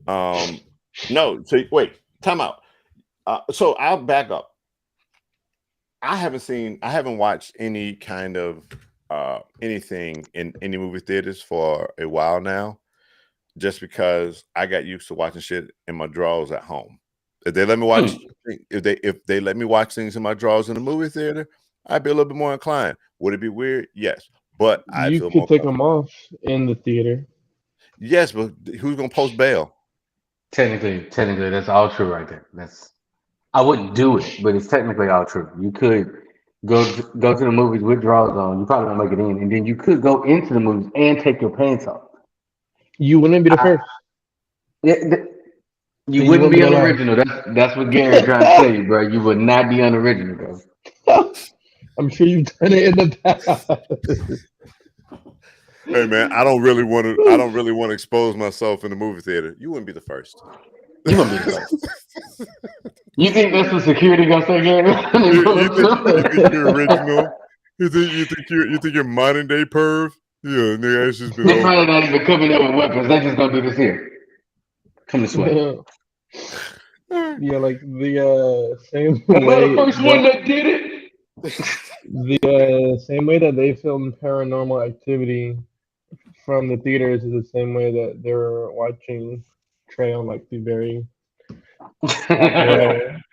No, so wait, time out. So I'll back up. I haven't watched any kind of anything in any movie theaters for a while now, just because I got used to watching shit in my drawers at home. If they let me watch, if they let me watch things in my drawers in the movie theater, I'd be a little bit more inclined. Would it be weird? Yes, but I You feel could more take them comfortable. off in the theater. Yes, but who's gonna post bail? Technically, that's all true right there. That's I wouldn't do it, but it's technically all true. You could go to the movies with drawers on. You probably won't make it in, and then you could go into the movies and take your pants off. You wouldn't be the I, first, yeah, you and you wouldn't wouldn't be be the last. unoriginal. That's what Gary trying to tell you, bro. You would not be unoriginal, bro. I'm sure you've done it in the past. Hey man, I don't really want to. I don't really want to expose myself in the movie theater. You wouldn't be the first. You wouldn't be the first. You think that's what security gonna say, Gary? When they pull up You think to you're original? You think you're modern day perv? Yeah, nigga, it's just been They over. probably not even coming up with weapons. They just gonna do this here. Come this way. Yeah, like the same Am I the way first one that that did it? the same way that they filmed Paranormal Activity from the theaters is the same way that they're watching Trey on like the very Well,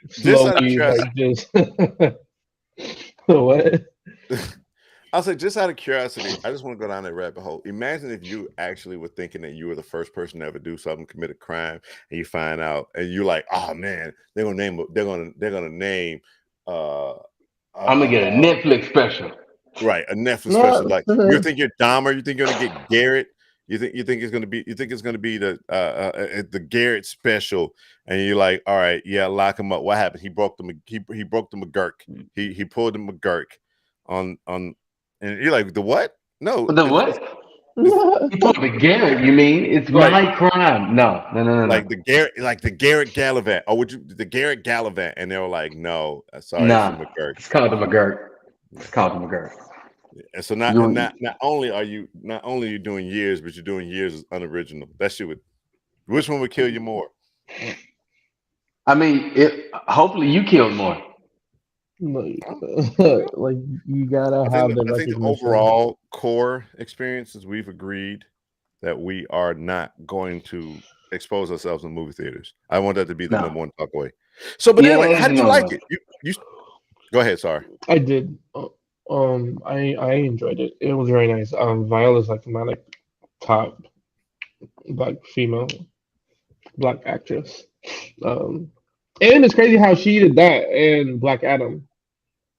just out of slowly curiosity, like just what? I'll say just out of curiosity, I just want to go down that rabbit hole. Imagine if you actually were thinking that you were the first person to ever do something, commit a crime, and you find out, and you're like, oh man, they're gonna name uh I'm gonna uh get a Netflix special. right, a Netflix special. No, Like you think you're Dahmer, you think you're gonna get Garrett, you think it's gonna be the Garrett special, and you're like, all right, yeah, lock him up. What happened? He broke the McGurk. He pulled the McGurk on, and you're like, the what? No, The it's what? it's it's You put the Garrett, you mean? It's right. my crime. No, no, no, no, no. Like the Garrett Gallivant. Oh, would you the Garrett Gallivant? And they were like, no, sorry, it's the Nah. McGurk. It's called the McGirt. It's called the McGirt. And so not and You not only are you doing years, but you're doing years as unoriginal. That shit would which one would kill you more? I mean it hopefully you killed more. like, Huh? like you gotta I think have the, the I think the recognition. overall core experiences we've agreed that we are not going to expose ourselves in movie theaters. I want that to be the No. number one takeaway. So, but Yeah, anyway, that how is the did you number like one. it? You go ahead. Sorry. I did. I enjoyed it. It was very nice. Viola's like my like top black female black actress. Um, and it's crazy how she did that in Black Adam.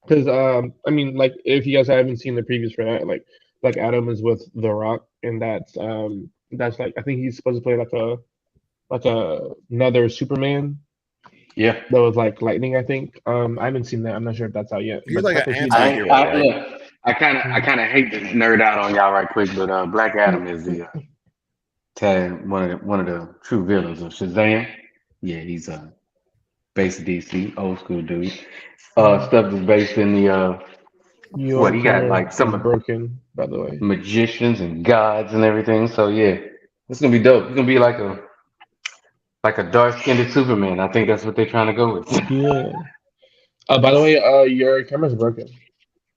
Because I mean, like if you guys haven't seen the previews for that, like Black Adam is with The Rock, and that's like I think he's supposed to play like another Superman Yeah. that was like lightning. I think I haven't seen that. I'm not sure if that's out yet, He's but like an that's what he's I in. ain't anti-hero, I right? look I kinda hate to nerd out on y'all right quick, but Black Adam is the one of the true villains of Shazam. Yeah, he's based in DC, old school dude. Stuff is based in the Your what he got camera like is some broken, by the way. magicians and gods and everything. So yeah, it's gonna be dope. It's gonna be like a dark skinned Superman. I think that's what they're trying to go with. Yeah. By the way, your camera's broken.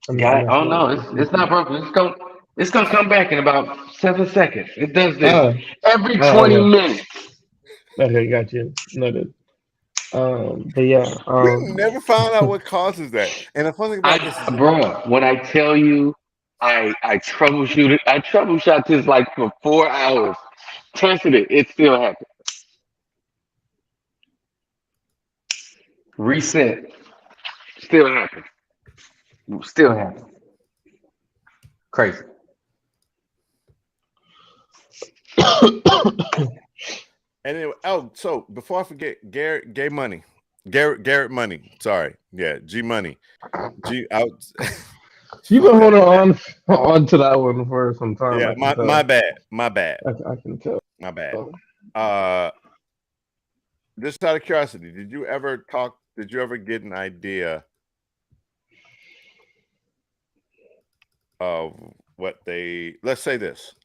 I'm Guy, not oh sure no, if you it's see not it. broken. It's gonna come back in about 7 seconds. It does this Ah, every oh, 20 okay. minutes. Okay, got you. Noted. But yeah, We never found out what causes that. And the funny thing I about this is, bruh, when I tell you I troubleshoot it, I troubleshot this like for 4 hours. Tested it, it still happened. Reset, still happened. Still happened. Crazy. and anyway, oh, so before I forget, Garrett Money. Sorry, yeah, G Money, G out. you've Fuck been that. holding on to that one for some time. Yeah, I can my tell. bad, my bad, I can tell. my bad. Uh, just out of curiosity, Did you ever get an idea of what they? Let's say this.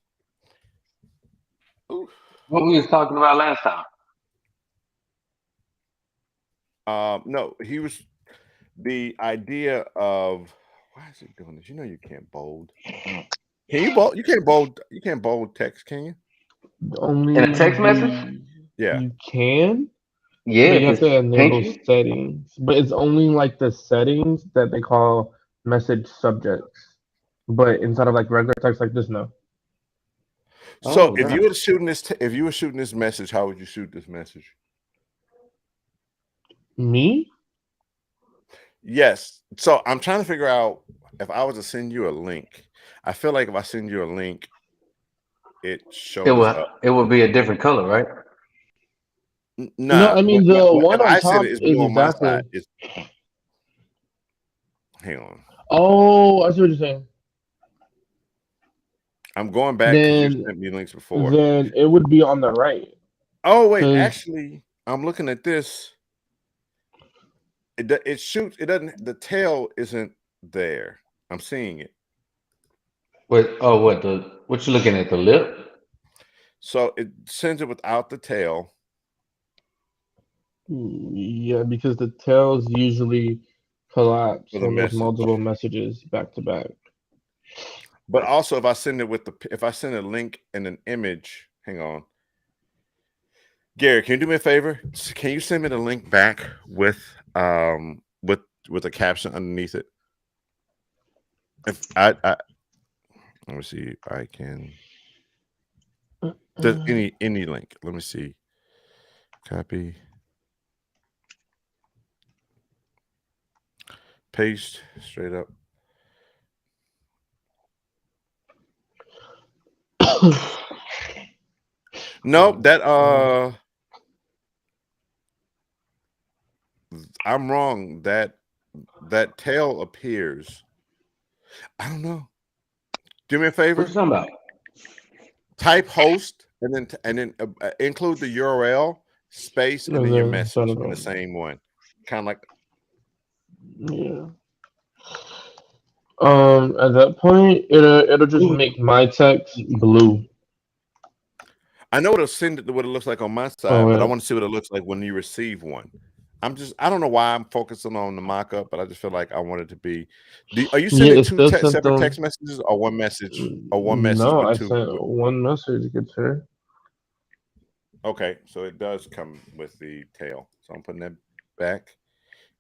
Ooh, What we was talking about last time. No, he was the idea of why is it doing this? You know you can't bold. Can you bold? You can't bold. You can't bold text, can you? In a text message? Only Yeah. you can, Yeah, but you if have it's to enable pinky. settings. But it's only like the settings that they call message subjects. But inside of like regular text like this, no. So Oh, if you God. were shooting this, if you were shooting this message, how would you shoot this message? Me? Yes. So I'm trying to figure out if I was to send you a link. I feel like if I send you a link, it shows up. It will be a different color, right? No, Nah. I mean the If one on I send it, top it's is blue on my side. exactly. It's hang on. Oh, I see what you're saying. I'm going back because you Then sent me links before. then it would be on the right. Oh wait, Because actually, I'm looking at this. It shoots. It doesn't. The tail isn't there. I'm seeing it. What you looking at? The lip? So it sends it without the tail. yeah, because the tails usually collapse For the when there's message. multiple messages back to back. But also, if I send it with if I send a link and an image, hang on, Gary, can you do me a favor? Can you send me the link back with with a caption underneath it? If I let me see, I can. Does any link? Let me see. Copy, paste, straight up. Nope, that I'm wrong. That tail appears. I don't know. Do me a What you favor. talking about? Type host and then include the URL space and And then your then sort message of in the same one. Kind of like yeah. At that point, it'll just make my text blue. I know it'll send it to what it looks like on my Oh side, but I wait, want to see what it looks like when you receive one. I don't know why I'm focusing on the mock-up, but I just feel like I want it to be. Are you yeah, sending it two still sent separate them. text messages or one message No, with I two? sent one message, good sir. Okay, so it does come with the tail. So I'm putting that back,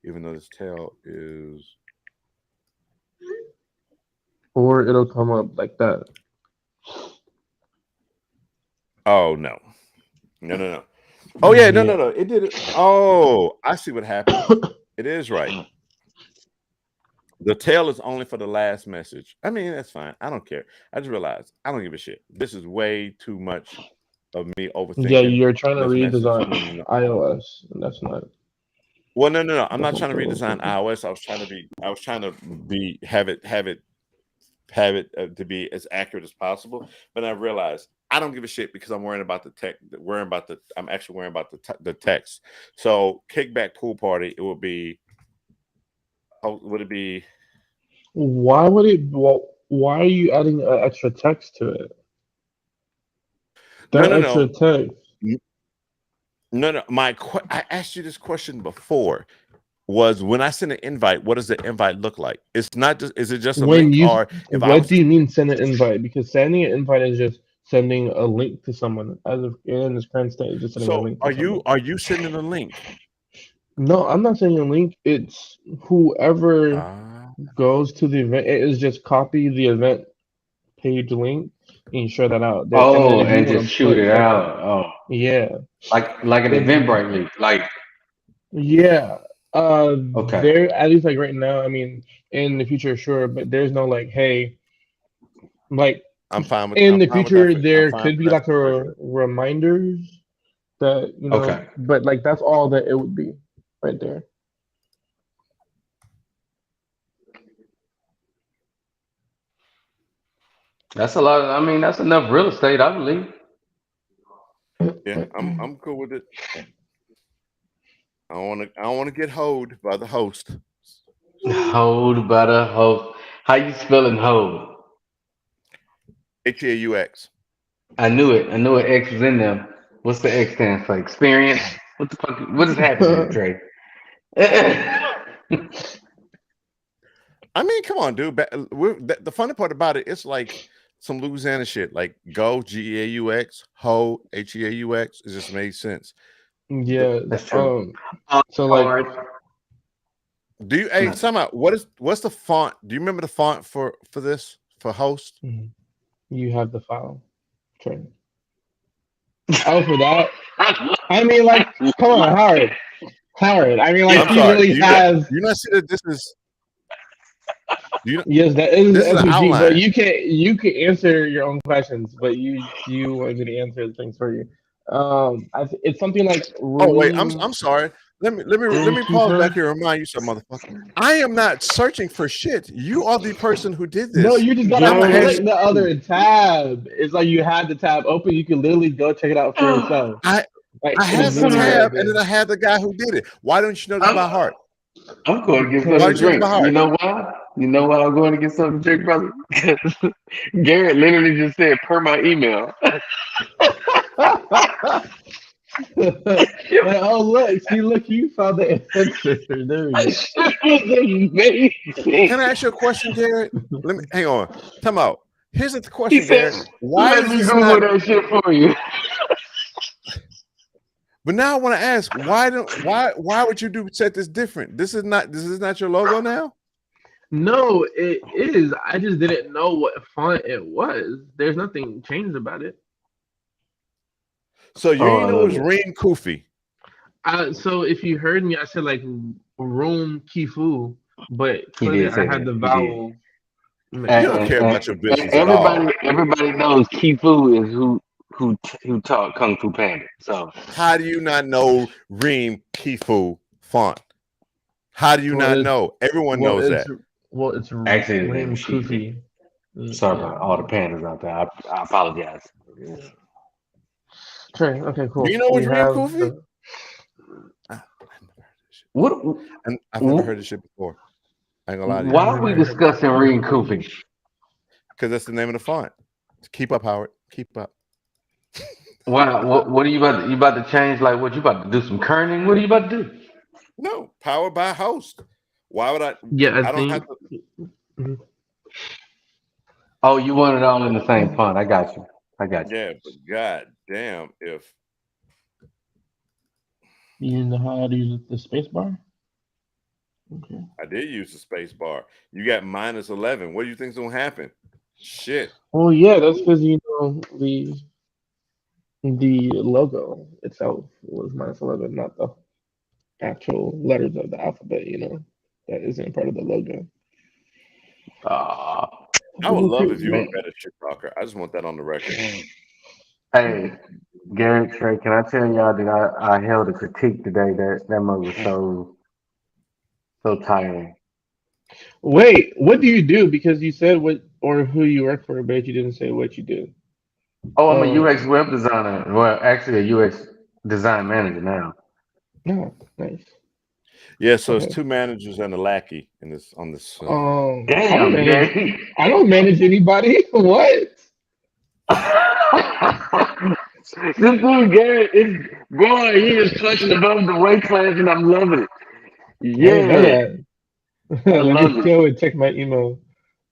even though this tail is. Or it'll come up like that. Oh no, no. Oh yeah, Yeah. no. It did it. Oh, I see what happened. It is right. The tail is only for the last message. I mean, that's fine. I don't care. I just realized I don't give a shit. This is way too much of me Yeah, overthinking you're trying to this message. redesign iOS, and that's not Well, no. I'm that's not not trying to the way redesign thinking. iOS. I was trying to be to be as accurate as possible. But I realized I don't give a shit because I'm worrying about the tech. I'm actually worrying about the text. So kickback pool party. It would be. Would it be? Why would it? Why are you adding extra text to it? No, That extra no. text. No. I asked you this question before. Was when I send an invite, what does the invite look like? It's not just. Is it just a When link, you, or if I what was do you mean send an invite? Because sending an invite is just sending a link to someone. As of in this current state, it's just sending a so? link to someone. Are you sending a link? No, I'm not sending a link. It's whoever Ah, goes to the event. It is just copy the event page link and share that out there. And then Oh, if you and want just to shoot put it like a out. Oh, yeah, like an then Eventbrite leak. Like, yeah, okay. there at least like right now. I mean, in the future, sure, but there's no like, hey, like in I'm the fine with that. future I'm there fine could for be that like a situation. reminders that Okay. but like that's all that it would be right there. That's a lot. I mean, that's enough real estate, I believe. Yeah, I'm cool with it. I don't want to get hoed by the host. Hold by the host. How you spelling hold? HAUX. I knew it. I knew an X was in them. What's the X stand for? Experience? What the fuck? What is happening here, Trey? I mean, come on, dude. The funny part about it, it's like some Louisiana shit, like go G-E-A-U-X, ho H-E-A-U-X. It just made sense. Yeah. That's true. So like Do you? Hey, No. somehow, what's the font? Do you remember the font for this for host? you have the file. Trey. Oh, for that. I mean, like, come on, Howard. Howard. I mean, like, I'm he sorry. really has. You not see that this is? Do you? Yes, that is This is an SOG, but outline. you can answer your own questions, but you want me to answer things for you. It's something like Oh wait, room I'm sorry. Let room me pause keeper. back here and remind you, some motherfucker. I am not searching for shit. You are the person who did No, this. you just gotta I'm Bro. click asking the you. other tab. It's like you had the tab open. You can literally go check it out for yourself. I Like it's had the really tab right and then there. I had the guy who did it. Why don't you know this I'm, by heart? I'm going to get Why something Because to don't you know this drink. by You heart? know why? You know why I'm going to get something to drink, brother? Because Garrett literally just said, per my email. like, oh look, see, look, you found the answer. There we That go. shit was amazing. Can I ask you a question, Garrett? Let me hang on. Time out. Here's the He question, said, Garrett. Why let is me this Google not? that shit for you. But now I want to ask, why would you set this different? This is not your logo now. No, it is. I just didn't know what font it was. There's nothing changed about it. So you Oh, ain't I know it love was it. Reem Kufi. So if you heard me, I said like room kifu, but He clearly did I say had that. the He did. vowel You mixed don't up. care about your And business at all. everybody knows Kifu is who taught Kung Fu Panda. So How do you not know Reem Kifu font? How do you Well, not it's know? Everyone well, knows it's that. well, it's actually, his name Rim is Shifu. Kufi. Sorry Yeah. about all the pandas out there. I apologize. Okay. Okay. Do Cool. you know We what's Reem have Kufi? the. I've never heard this shit. What? And I've never heard this shit before. I ain't gonna lie to you. I've Why are we never heard. discussing Ring Kufi? Because that's the name of the font. Keep up, Howard. Keep up. Why? What are you about? You about to change? Like what? You about to do some kerning? What are you about to do? No, powered by host. Why would I? Yeah, I I don't have think. to. Mhm. Oh, you want it all in the same font? I got you. I got you. Yeah, but god damn, if You know how to use the space bar? Okay. I did use the space bar, you got -11. What do you think's gonna happen? Shit. Well, yeah, that's because the logo itself was -11, not the actual letters of the alphabet. That isn't part of the logo. Ah, I would love if you were man. a better shit talker. I just want that on the record. Hey, Garrett Trey, can I tell y'all that I held a critique today that mug was so tiring. Wait, what do you do? Because you said what or who you work for, but you didn't say what you do. Oh, I'm a UX Um, web designer. Well, actually a UX design manager now. no, nice. Yeah, so it's Okay. two managers and a lackey in this on this. I don't Damn, manage. Gary. I don't manage anybody. What? This dude Garrett is boy, he is punching above the weight class and I'm loving it. I didn't know Yeah, that. I Let me love it. go and check my email.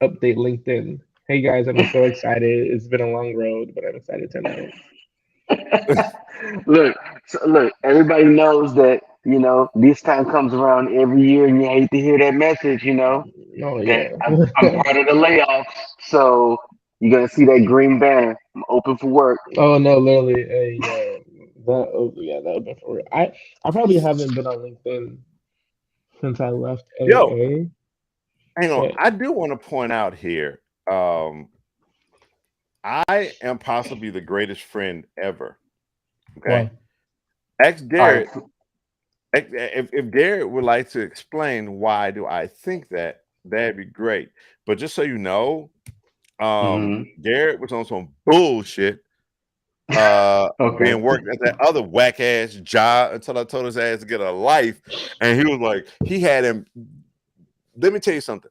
Update LinkedIn. Hey guys, I'm so excited. It's been a long road, but I'm excited to announce. Look, everybody knows that, this time comes around every year and you hate to hear that message, Oh that yeah. I'm part of the layoffs. So you're gonna see that green banner. I'm open for work. Oh no, literally. Hey, that. Oh yeah, that would be for real. I probably haven't been on LinkedIn since I left Yo, AA. hang on. But I do want to point out here. I am possibly the greatest friend ever. Okay. why? Ex All right. Garrett, if Garrett would like to explain why do I think that, that'd be great. But just so you know, hmm Garrett was on some bullshit Okay. being worked at that other whack ass job until I told his ass to get a life. And he was like, he had him. Let me tell you something.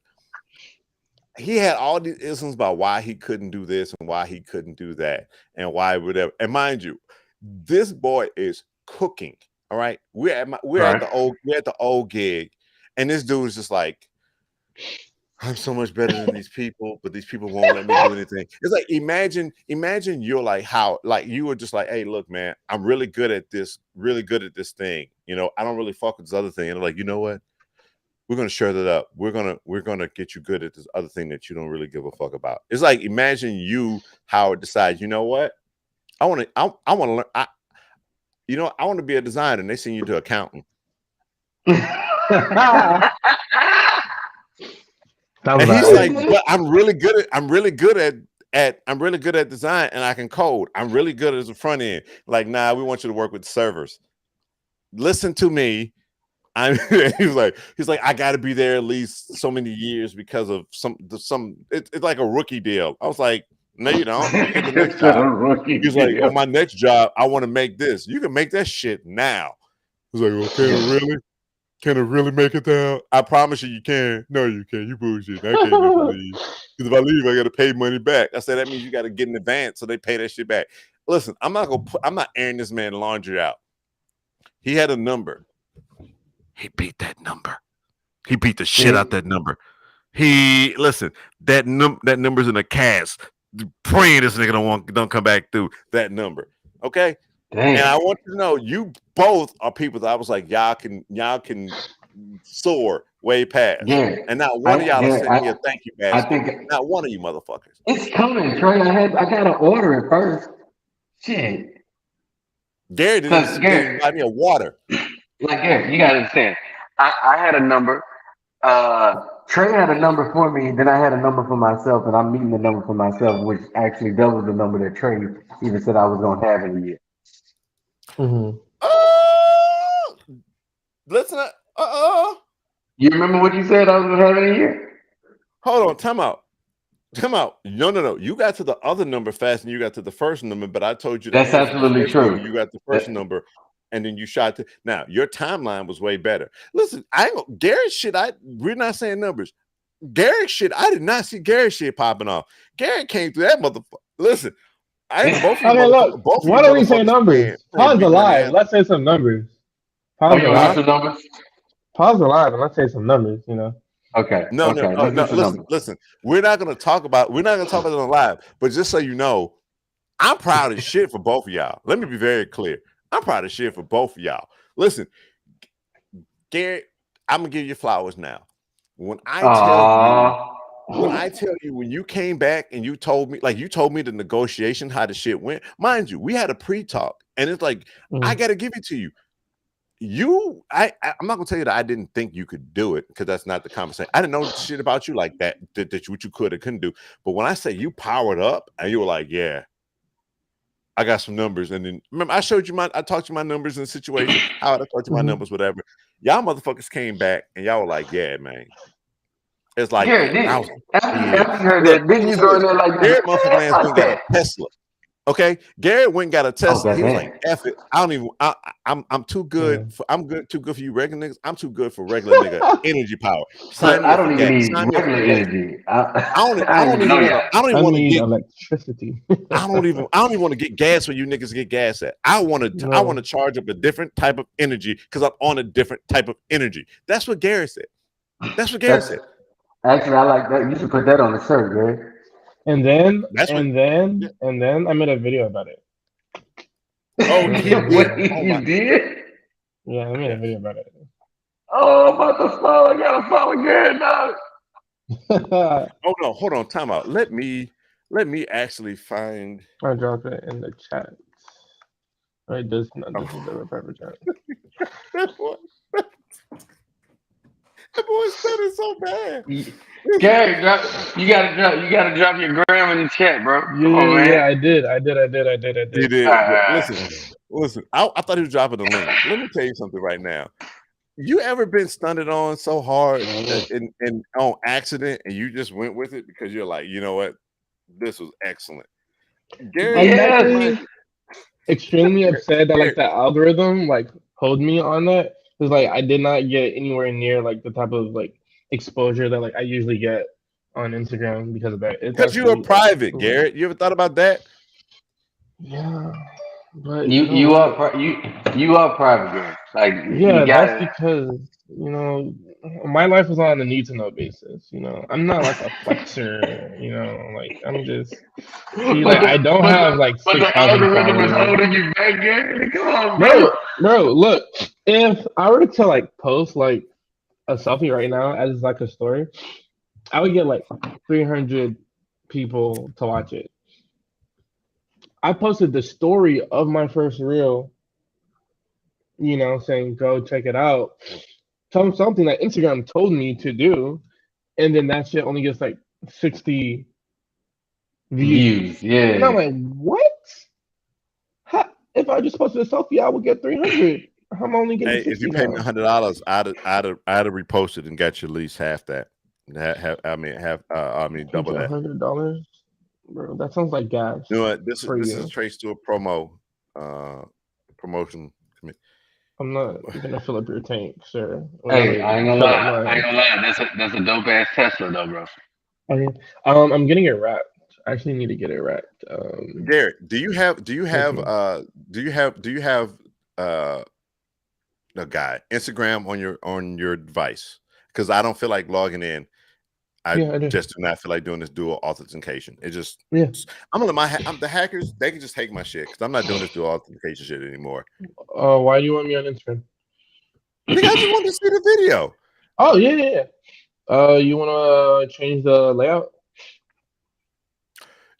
He had all these isms about why he couldn't do this and why he couldn't do that and why whatever. And mind you, this boy is cooking. All right, we're at the old gig, and this dude is just like, I'm so much better than these people, but these people won't let me do anything. It's like imagine you're like how like you were just like, hey, look, man, I'm really good at this thing. You know, I don't really fuck with this other thing. And they're like, you know what? We're gonna share that up. We're gonna get you good at this other thing that you don't really give a fuck about. It's like imagine you, Howard, decides, you know what? I want to learn. I want to be a designer, and they send you to accountant. And he's like, but I'm really good at design, and I can code. I'm really good as a front end. Like, nah, we want you to work with servers. Listen to me. He's like, I got to be there at least so many years because of some. It's like a rookie deal. I was like, no, you don't. You get the next job. He's like, on my next job, I want to make this. You can make that shit now. He's like, okay, really? Can it really make it down? I promise you can. No, you can't. You bullshit. I can't just leave. Because if I leave, I got to pay money back. I said that means you got to get in advance so they pay that shit back. Listen, I'm not airing this man laundry out. He had a number. He beat that number. He beat the shit out that number. That number's in a cast. Praying this nigga don't come back through that number. Okay. Damn. And I want you to know, you both are people that I was like, y'all can soar way past. Yeah. And not one of y'all is sending me a thank you basket. I think not one of you motherfuckers. It's coming, Trey. I gotta order it first. Shit. Gary didn't buy me a water. Like Gary, you gotta understand. I had a number. Trey had a number for me, then I had a number for myself, and I'm meeting the number for myself, which actually doubles the number that Trey even said I was gonna have in a year. Mm-hmm. Listen. You remember what you said I was gonna have in a year? Hold on, time out. No. You got to the other number fast, and you got to the first number. But I told you that's absolutely true. Number, you got the first number, and then you shot to. Now your timeline was way better. Listen, Gary's shit. We're not saying numbers. Gary's shit. I did not see Gary's shit popping off. Gary came through that motherfucker. Listen. Look, why don't we say numbers? Pause the live. Let's say some numbers. Pause the live. Pause the live and let's say some numbers. You know. Okay. No. Listen. We're not gonna talk about it on the live. But just so you know, I'm proud of shit for both of y'all. Let me be very clear. I'm proud of shit for both of y'all. Listen, Gary, I'm gonna give you flowers now. When I tell you, when you came back and you told me the negotiation, how the shit went, mind you, we had a pre-talk, and it's like, I got to give it to you. I'm not gonna tell you that I didn't think you could do it, because that's not the conversation. I didn't know shit about you like that what you could or couldn't do. But when I say you powered up and you were like, yeah, I got some numbers, and then remember I talked to my numbers in the situation, how I talked to my numbers, whatever. Y'all motherfuckers came back and y'all were like, yeah, man. It's like, didn't you go in there like Garrett motherfucking ass went got a Tesla. Okay, Garrett went and got a Tesla. He was like, F it. I'm too good too good for you regular niggas. I'm too good for regular nigga energy power. I don't even need regular energy. I don't even want to get electricity. I don't even want to get gas where you niggas get gas at. I want to charge up a different type of energy because I'm on a different type of energy. That's what Garrett said. Actually, I like that. You should put that on the shirt, Greg. And then I made a video about it. Oh, you did? Yeah, I made a video about it. Oh, I'm about to follow. I gotta follow Gary now. Oh no, hold on, time out. Let me actually find. I dropped it in the chat. Right, this is the paper chat. That boy studied so bad. Gary, you gotta drop your gram in the chat, bro. Yeah, I did. You did. Listen. I thought he was dropping the link. Let me tell you something right now. You ever been stunted on so hard and on accident, and you just went with it because you're like, you know what, this was excellent. Gary, I'm actually extremely upset that like the algorithm like hold me on that. Because like I did not get anywhere near like the type of like exposure that like I usually get on Instagram because of that. Because you were private, Garrett. You ever thought about that? Yeah. But You are private girl. Like yeah, you that's gotta. because my life is on a need to know basis. I'm not like a flexer. Like I'm just see But like I the don't but have the like but the 6,000 algorithm is followers. holding you back, girl. Come on, bro. Bro, look, if I were to like post like a selfie right now as like a story, I would get like 300 people to watch it. I posted the story of my first reel, saying go check it out. Something that Instagram told me to do, and then that shit only gets like 60 views. Views, And I'm yeah. like, what? If I just posted a selfie, I would get 300. I'm only getting Hey, if you 60 pay me now. $100, I'd have reposted and got you at least half that. Paid Double you that. $100, bro. That sounds like gas You know what? This for is you. traced to a promotion committee. I'm not gonna fill up your tank, sir. When I Hey, I ain't already gonna fill up lie. I ain't mine. gonna lie. That's a dope ass Tesla though, bro. Okay. I'm getting it wrapped. I actually need to get it wrapped. Garrett, Okay. do you have a guy Instagram on your device? Because I don't feel like logging in. I Yeah, I do. just do not feel like doing this dual authentication. It just Yeah. I'm gonna let the hackers. They can just take my shit because I'm not doing this dual authentication shit anymore. Why do you want me on Instagram? Nigga, I just want to see the video. Oh yeah, yeah, yeah. You wanna change the layout?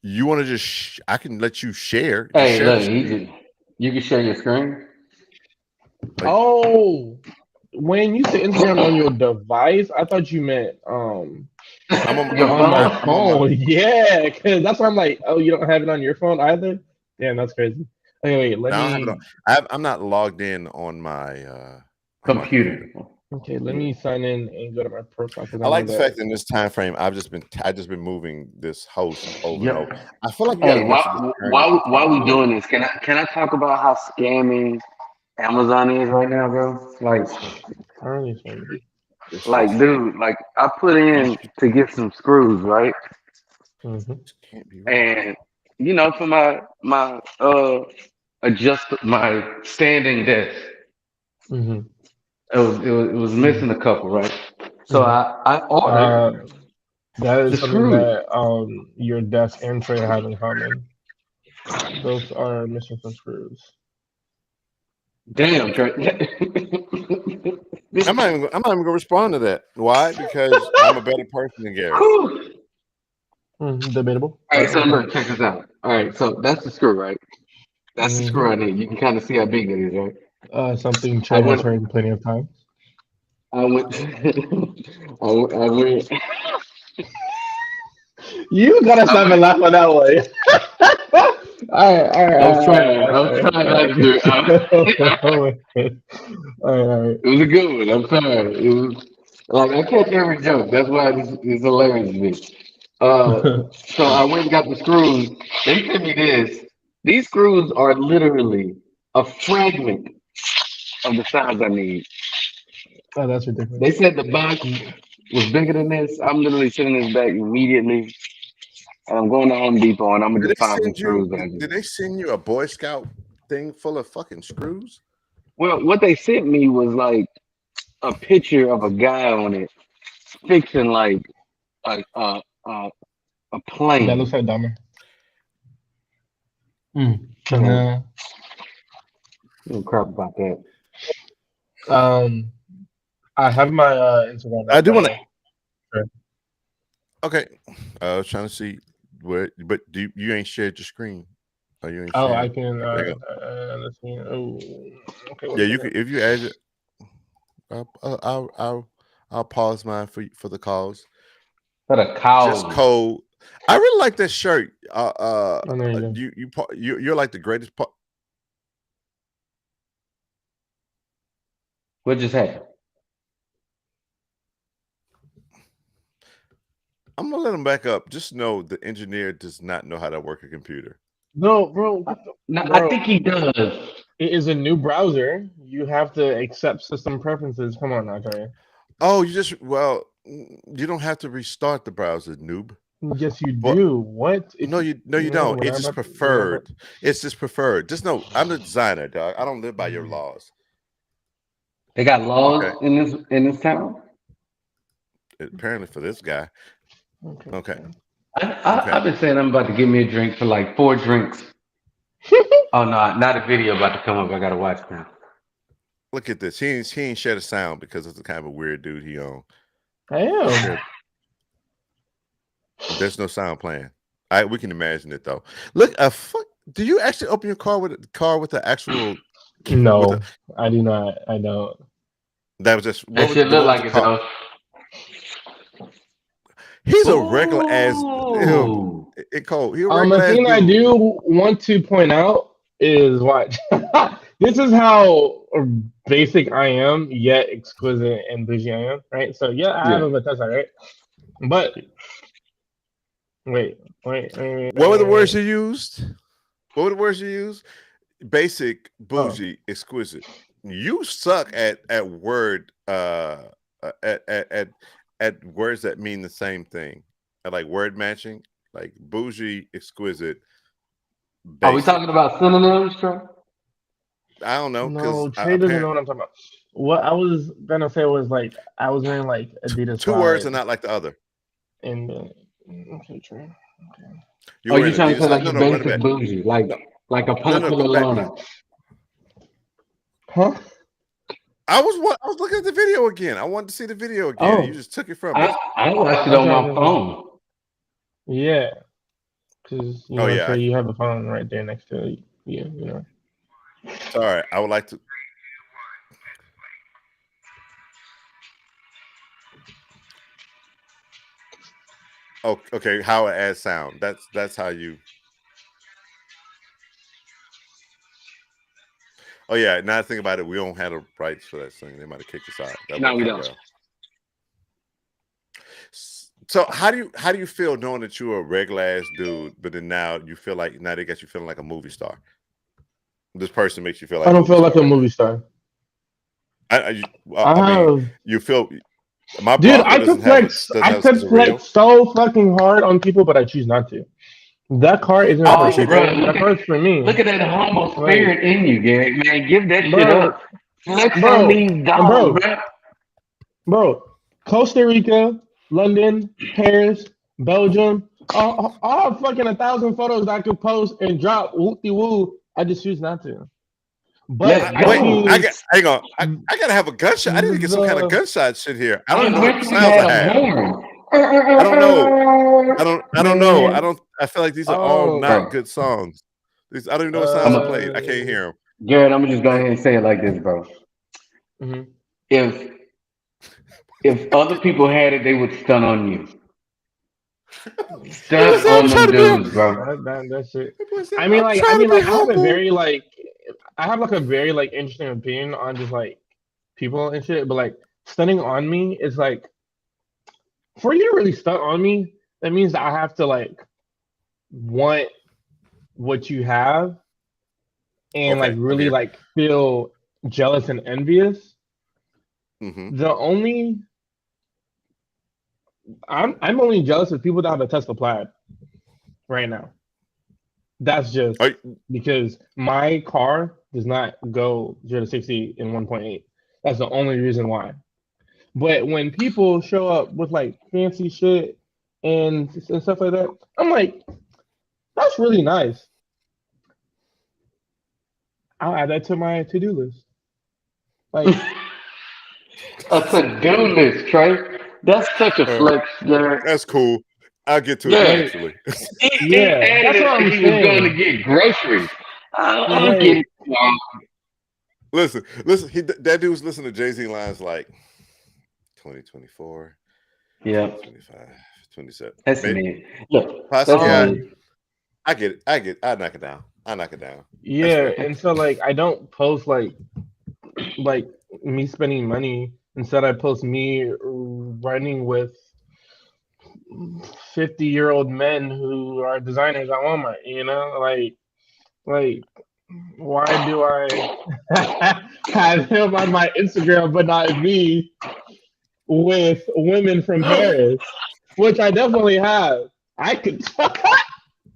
You want to just? I can let you share. Just Hey, share the look, screen. you can share your screen. Like, Oh, when you say Instagram on your device, I thought you meant I'm on. Your on my phone? I'm on my. phone. Yeah, because that's why I'm like, oh, you don't have it on your phone either. Damn, that's crazy. Okay, wait, let I don't have it on. me. I'm not logged in on my Computer. computer. Okay, let Yeah. me sign in and go to my profile because I I know like the that. fact that in this time frame, I just been moving this host over and over. Yep. I feel like you got Hey, to eventually just while turn we it on. doing this, can I talk about how scamming Amazon is right now, bro? Currently signing. This just Dude, like I put in to get some screws, right? Mm-hmm. can't be right. And for my adjust my standing desk, Mm-hmm. it was missing a couple, right? So Mm-hmm. I Uh, ordered that the is something screws. that your desk and tray have in common. Both are missing some screws. Damn, Trey. I'm not even gonna respond to that. Why? Because I'm a better person than Garrett. Whew. Debatable, All right, but so okay. look, check this out. All right, so that's the screw, right? That's the screw Mm-hmm. right there. You can kind of see how big it is, right? Something I Trey has went, heard plenty of times. I went, I went. You gotta I stop and went. laugh on that one. I was trying not to. All right. It was a good one. I'm sorry. It was like I catch every joke. That's why it's hilarious to me. So I went and got the screws. They sent me this. These screws are literally a fragment of the size I need. Oh, that's They ridiculous. said the box was bigger than this. I'm literally sending this back immediately. And I'm going to Home Depot and I'm gonna Did just they find some send you? screws that I Did can. they send you a Boy Scout thing full of fucking screws? Well, what they sent me was like a picture of a guy on it fixing like a a a, a That looks plane. like dumber. And Uh, no crap about that. um, I have my Instagram I up do right want to. now. Sure. Okay, I was trying to see where, but you ain't shared your screen? Oh, you ain't Oh, I shared. can. There you go. Let's see. Oh, okay. One Yeah, you second. could if you add it. I'll pause mine for the cause. For the Just cows. cold. I really like that shirt. Oh, there you go. You're like the greatest. What just happened? I'm gonna let him back up. Just know the engineer does not know how to work a computer. No, bro, No, I bro. think he does. It is a new browser. You have to accept system preferences. Come on, now, Trey. Oh, you don't have to restart the browser, noob. Yes, you Well, do. What? no, you don't. It's just When I'm about, preferred. It's just preferred. Just know, I'm the designer, dog. I don't live by your laws. They got Okay. laws in this town. Apparently for this guy. okay. Okay. I've Okay. been saying I'm about to give me a drink for like 4 drinks. Oh no, not a video about to come up. I gotta watch now. Look at this. He ain't shared a sound because it's the kind of a weird dude he on. I am. There- There's no sound playing. We can imagine it though. Look, do you actually open your car with the actual with No, the I do not. I don't. that was just That shit look what was like the it car? though. He's a regular ass Ooh. it cold. He a regular The ass thing I dude. do want to point out is watch. This is how basic I am, yet exquisite and bougie I am, right? So yeah, I have Yeah. a Bethesda, right? But wait. What were the words you used? What were the words you used? Basic, Oh, bougie, exquisite. You suck at word at words that mean the same thing. At like word matching, like bougie, exquisite, Are we basic. talking about synonyms, Trey? I don't know because no, Trey doesn't know apparently what I'm talking about. What I was gonna say was like I was wearing like Adidas two words are slides not like the other. and okay, Trey. Okay. You're Or you wearing trying to Adidas. say like No, you no, run it basic back. bougie, like No, a no, Punta go back. Lona? Huh? I was looking at the video again. I wanted to see the video again, and you Oh, just took it from me. I watched it on okay. my phone. Yeah, because Oh yeah. Trey, you have a phone right there next to you. All right. I would like to. Oh, okay. How it adds sound. That's how you. Oh yeah. Now I think about it, we don't have the rights for that thing. They might have kicked us out. That No, worked we out don't. well. So how do you feel knowing that you're a regular ass dude, but then now you feel like now they got you feeling like a movie star? This person makes you feel like I a don't movie feel star like a right movie now. star. I I mean, have, you feel my dude. Bronco doesn't I have a sense could of real. flex so fucking hard on people, but I choose not to. That car isn't I for Oh, appreciate that. bro, people. That car is for me. look at that humble Like, spirit in you, Gary. Man, give that shit bro, up. Flex on bro, these dogs, bro, bro. bro. Costa Rica, London, Paris, Belgium. I have fucking 1,000 photos that I could post and drop whoopty woo. I just choose not to. But Let's I Wait, go. see hang on. I gotta have a gunshot. I need to get some kind of the gunshot shit here. I I don't even was know what wishing we sounds I had a have. horn. I don't know. I don't know. Man, I feel like these are all um not bro, good songs. I don't even know what I'm sounds are a, played. I uh can't hear them. Garrett, I'm gonna just go ahead and say it like this, bro. mhm. If other people had it, they would stun on you. Boy Stun said, I'm on trying them to be. dudes, bro. That's it. Boy said, I mean, I'm like, trying to be I have a humble. very I have like a very like interesting opinion on just like people and shit. But like stunning on me is like for you to really stun on me, that means that I have to like want what you have and like Okay, I'm really here. like feel jealous and envious. Mm-hmm. The only I'm only jealous of people that have a Tesla Plaid right now. That's just Are, because my car does not go 0 to 60 in 1.8. That's the only reason why. But when people show up with like fancy shit and stuff like that, I'm like, that's really nice. I'll add that to my to-do list. Like, A to-do list, Trey. That's such a uh, flex, Garrett. that's cool. I'll get to it Yeah. like, eventually. He yeah, added that's it what like I'm he was going to saying. get groceries. I get Like, it. Mom. listen. That dude was listening to Jay-Z lines like 2024, Yeah, 2025, 27. that's Maybe, me. Look, that's possibly, me. I get it. I knock it down. I knock it down. That's yeah, fair. and so like I don't post like me spending money. Instead, I post me running with 50-year-old men who are designers at Walmart, like why do I have him on my Instagram but not me with women from Paris, which I definitely have. I could.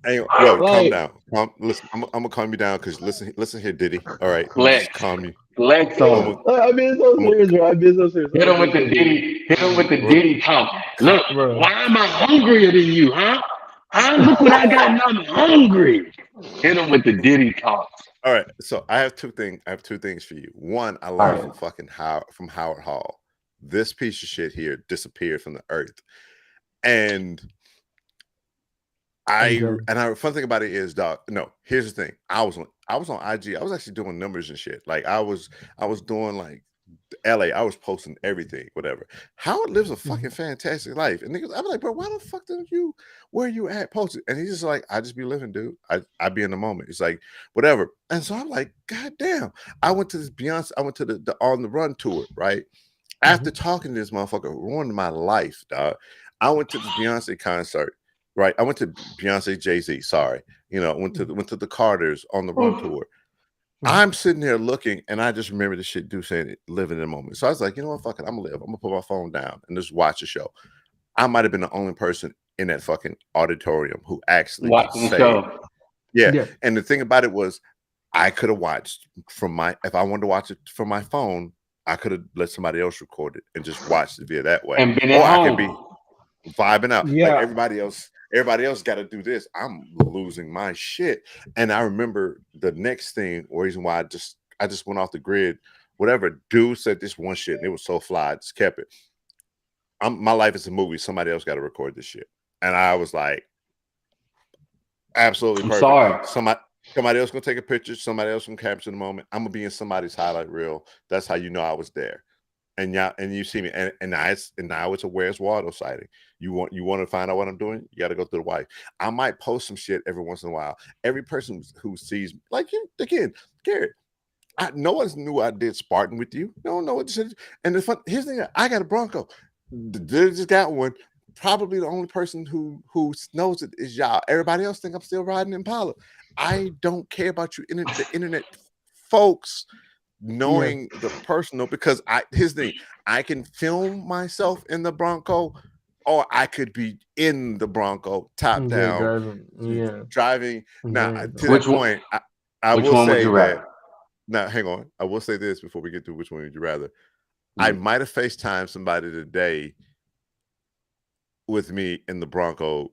Hey, yo, calm Like, down. Listen, I'm gonna calm you down because listen here, Diddy. All right, let me just Flex. calm you. Flex I'm on gonna, him. I'm being so I'm gonna, serious, bro. I'm being so serious. Hit I'm him with being the so serious. Diddy. Hit him with the bro, Diddy talk. Look, Bro. why am I hungrier than you, huh? Huh? Look what I got, and I'm hungry. Hit him with the Diddy talk. all right. So I have two things. I have two things for you. One, I All learned right. from Howard Hall. This piece of shit here disappeared from the earth, and I'm done. fun thing about it is, dog. No, here's the thing. I was on IG. I was actually doing numbers and shit. Like I was doing like LA. I was posting everything, whatever. Howard lives a fucking fantastic life, and niggas, I'm like, bro, why the fuck don't you? Where you at? Posted, and he's just like, I just be living, dude. I be in the moment. It's like whatever. And so I'm like, god damn. I went to this Beyonce. I went to the On the Run tour, right? After talking to this motherfucker, ruined my life, dog. I went to this Beyonce concert, right? I went to Beyonce, Jay-Z. Sorry, went to the Carters on the Run tour. I'm sitting there looking, and I just remember the shit dude saying it, living in the moment. So I was like, you know what, fuck it, I'm gonna live. I'm gonna put my phone down and just watch the show. I might have been the only person in that fucking auditorium who actually could Watching the say, show. yeah. Yeah. And the thing about it was, I could have watched if I wanted to watch it from my phone, I could have let somebody else record it and just watched it via that way. And been at Or I could be home. vibing out like Yeah. everybody else got to do this. I'm losing my shit. And I remember the next thing or reason why I just went off the grid. Whatever dude said this one shit and it was so fly, I just kept it. My life is a movie. Somebody else got to record this shit. And I was like, absolutely I'm perfect. sorry. Somebody else gonna take a picture. Somebody else gonna capture the moment. I'm gonna be in somebody's highlight reel. That's how you know I was there. And yeah, and you see me, and now it's a Where's Waldo sighting. You want to find out what I'm doing? You got to go through the wife. I might post some shit every once in a while. Every person who sees, like you again, Garrett, no one knew I did Spartan with you. No one know what this is. And here's the thing: I got a Bronco. They just got one. Probably the only person who knows it is y'all. Everybody else think I'm still riding Impala. I don't care about you, the internet folks knowing the personal, because here's the thing, I can film myself in the Bronco, or I could be in the Bronco top down driving. Now to that point, I Which will one would say you that. rather? Now hang on, I will say this before we get to which one would you rather. I might have FaceTimed somebody today with me in the Bronco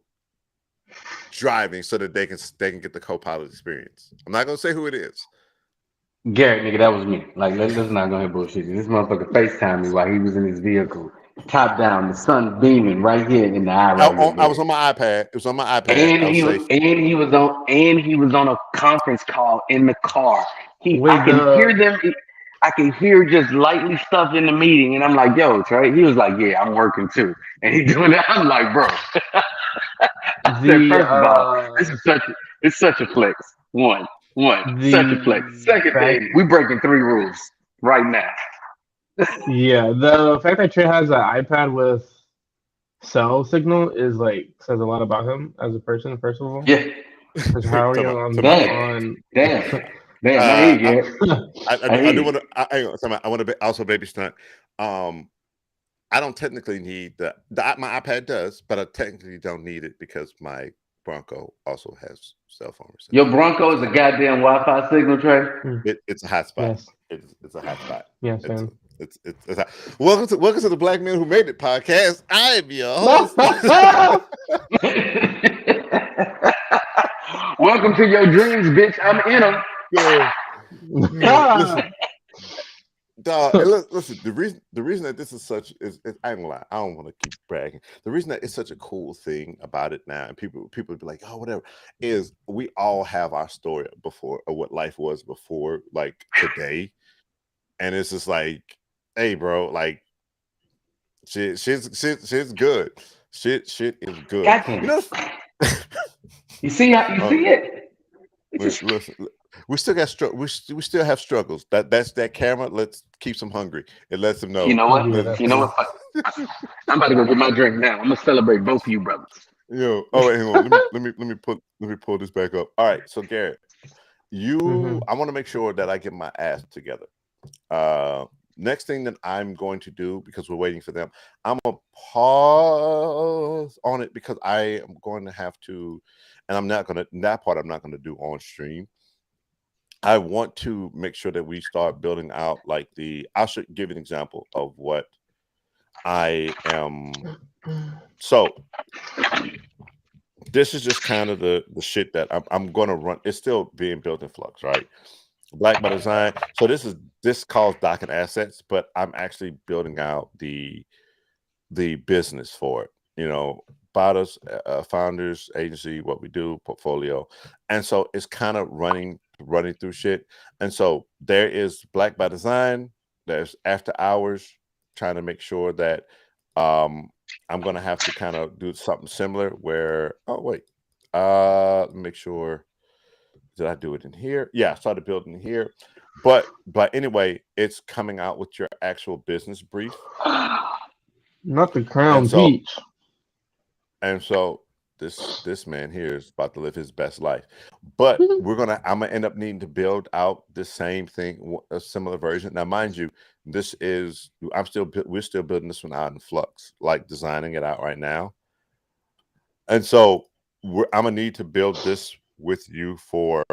driving so that they can get the co-pilot experience. I'm not gonna say who it is. Garrett, nigga, that was me. Like, let's not go ahead and bullshit. This motherfucker FaceTime me while he was in his vehicle, top down, the sun beaming right here in the eye right here. I was on my iPad. It was on my iPad. And I was he was safe. and he was on a conference call in the car. I can hear just lightly stuff in the meeting, and I'm like, yo, Trey. He was like, yeah, I'm working too. And he's doing that. I'm like, bro. I said, first of all, it's such a flex. One, such a flex. Second fact, thing, we breaking 3 rules right now. the fact that Trey has an iPad with cell signal is like says a lot about him as a person. First of all, Yeah. because how are you on Damn. I hear you. I do want to. I want to also baby stunt. I don't technically need my iPad does, but I technically don't need it because my Bronco also has cell phone reception. Your Bronco is a goddamn Wi-Fi signal, Trey. It's a hotspot. Yes. It's a hotspot. Yes, man. It's welcome to the Black Man Who Made It podcast. I am your host. Welcome to your dreams, bitch. I'm in them. Listen, dog, listen. The reason that this is such is I ain't gonna lie. I don't want to keep bragging. The reason that it's such a cool thing about it now, and people be like, oh, whatever, is we all have our story before, or what life was before, like today, and it's just like, hey, bro, like shit's good. Shit is good. You know, you see it? Listen, we still got we still have struggles. That's that camera. Let's keep them hungry. It lets them know. You know what? You know what? I'm about to go get my drink now. I'm gonna celebrate both of you brothers. Yo, oh wait, hang on. Let me pull this back up. All right, so Garrett, I want to make sure that I get my ass together. next thing that I'm going to do, because we're waiting for them, I'm gonna pause on it because I am going to have to, and I'm not gonna that part I'm not gonna do on stream. I want to make sure that we start building out like I should give an example of what I am. So this is just kind of the shit that I'm going to run. It's still being built in flux, right? Black by design. So this calls doc and assets, but I'm actually building out the business for it. You know, Bada's founders agency, what we do, portfolio, and so it's kind of running through shit. And so there is Black by Design. There's after hours, trying to make sure that I'm gonna have to kind of do something similar. Where wait, let me make sure. Did I do it in here? Yeah, I started building here. But anyway, it's coming out with your actual business brief. Not the And Crown so Peach. and so this man here is about to live his best life. But I'm gonna end up needing to build out the same thing, a similar version. Now, mind you, we're still building this one out in flux, like designing it out right now. And so I'm gonna need to build this with you for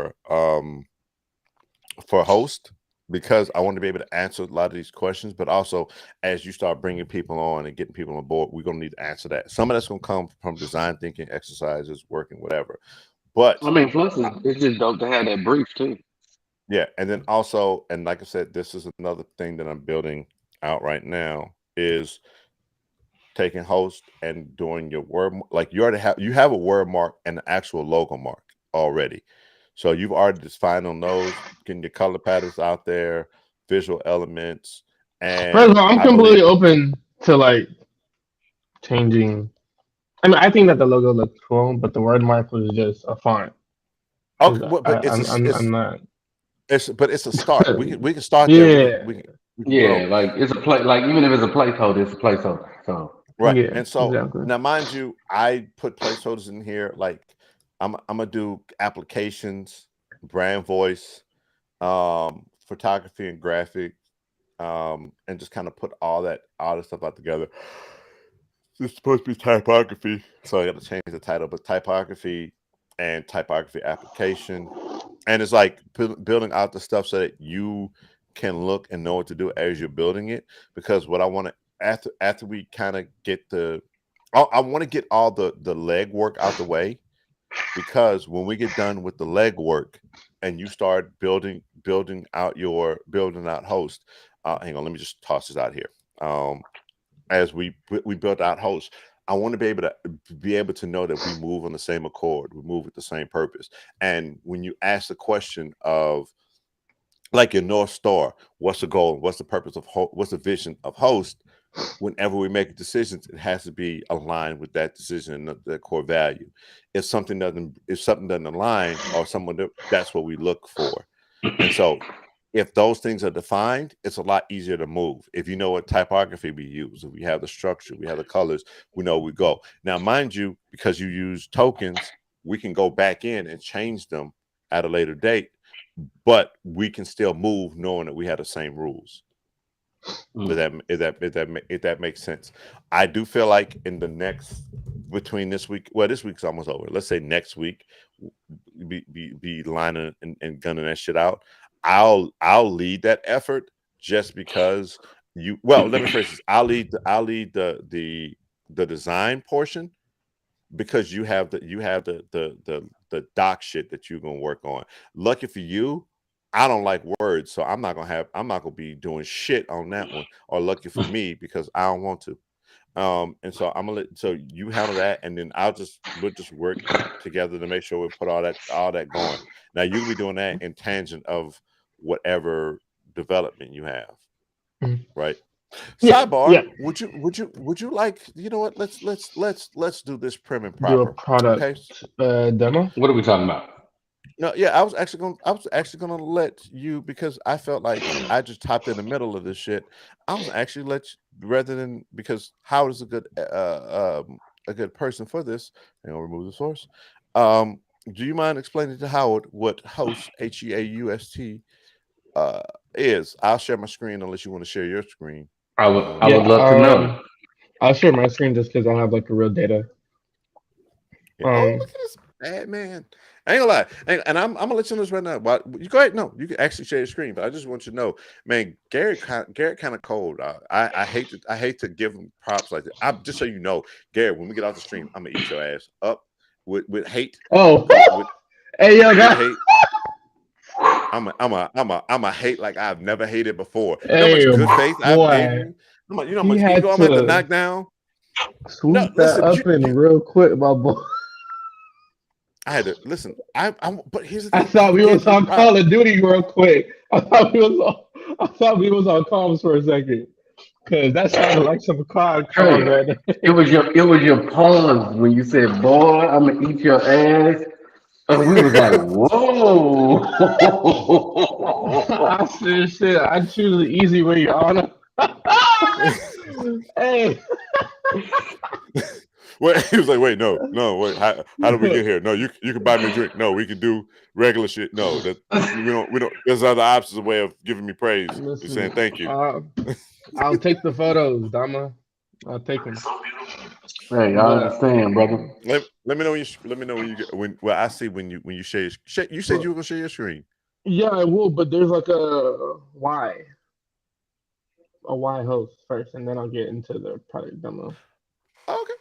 host, because I want to be able to answer a lot of these questions. But also, as you start bringing people on and getting people on board, we're going to need to answer that. Some of that's going to come from design thinking exercises, working, whatever. But I mean, plus it's just dope to have that brief too. yeah, and then also, and like I said, this is another thing that I'm building out right now is taking host and doing your word. Like you have a word mark and an actual logo mark already. So you've already defined on those, getting your color patterns out there, visual elements, First and of all, I'm I believe, completely open to like changing. I mean, I think that the logo looks cool, but the word mark was just a font. okay, 'Cause but I'm not. it's a start. We can start there. Yeah, We can Yeah, grow. like it's a play. Like even if it's a placeholder, it's a placeholder. So Right. yeah, And so exactly. now, mind you, I put placeholders in here. Like I'm gonna do applications, brand voice, photography and graphic, and just kind of put all the stuff out together. It's supposed to be typography, so I got to change the title, but typography and typography application, and it's like building out the stuff so that you can look and know what to do as you're building it. Because what I want to after we kind of get I want to get all the leg work out the way, because when we get done with the leg work and you start building out host, hang on, let me just toss this out here. As we built out host, I want to be able to know that we move on the same accord, we move with the same purpose. And when you ask the question of like your North Star, what's the goal, what's the purpose of what's the vision of host, whenever we make decisions, it has to be aligned with that decision and the core value. If something doesn't align, or that's what we look for. And so if those things are defined, it's a lot easier to move. If you know what typography we use, if we have the structure, we have the colors, we know where we go. Now, mind you, because you use tokens, we can go back in and change them at a later date, but we can still move knowing that we have the same rules. If that makes sense. I do feel like in the next between this week, well, this week's almost over. Let's say next week, be lining and gunning that shit out. I'll lead that effort, just because let me phrase this. I'll lead the design portion, because you have the doc shit that you're gonna work on. Lucky for you, I don't like words, so I'm not gonna be doing shit on that one. Or lucky for me, because I don't want to. And so so you handle that, and then we'll just work together to make sure we put all that going. Now you'll be doing that in tangent of whatever development you have, Mhm. right? Yeah, Sidebar: yeah. would you like, you know what? Let's do this prim and Do a proper. product Okay. demo. what are we talking about? No, yeah, I was actually gonna let you, because I felt like I just hopped in the middle of this shit. I was actually rather than, because Howard is a good person for this. And I'll remove the source. Do you mind explaining to Howard what host, HEAUST, is I'll share my screen unless you want to share your screen. I Yeah, would love to know. I'll share my screen just because I have like a real data. Yeah. Oh, look at this bad man. I ain't gonna lie. And I'm gonna let you know this right now. But you go ahead. No, you can actually share your screen. But I just want you to know, man, Garrett kind of cold. I hate to give him props like that. I just so you know, Garrett, when we get off the stream, I'm gonna eat your ass up with hate. Oh, With hey yo, with guys. hate. I'm a hate like I've never hated before. You know how Hey much good faith I've gave boy, you? You know how he much had ego I'm gonna have to to knock down? No, swoop that listen, up in real quick, my boy. I had to listen. But here's the I thing, thought I've we was given you on props. Call of Duty real quick. I thought we was on comms for a second. Cause that sounded like some COD calls Hey, right there. it was your pause when you said, "Boy, I'm gonna eat your ass," and we was like, "Whoa!" I said shit, I choose the easy way, Your Honor. Hey. Well, he was like, "Wait, no, wait. How did we get here? No, you can buy me a drink. No, we can do regular shit. No, that we don't. There's other options, a way of giving me praise. You're saying Listen, thank you. I'll take the photos, Dama. I'll take them. Hey, I But understand, brother. Let me know when you get when. Well, I see when you share. You said but you were gonna share your screen. yeah, I will. But there's like a Y host first, and then I'll get into the product demo. Oh, okay.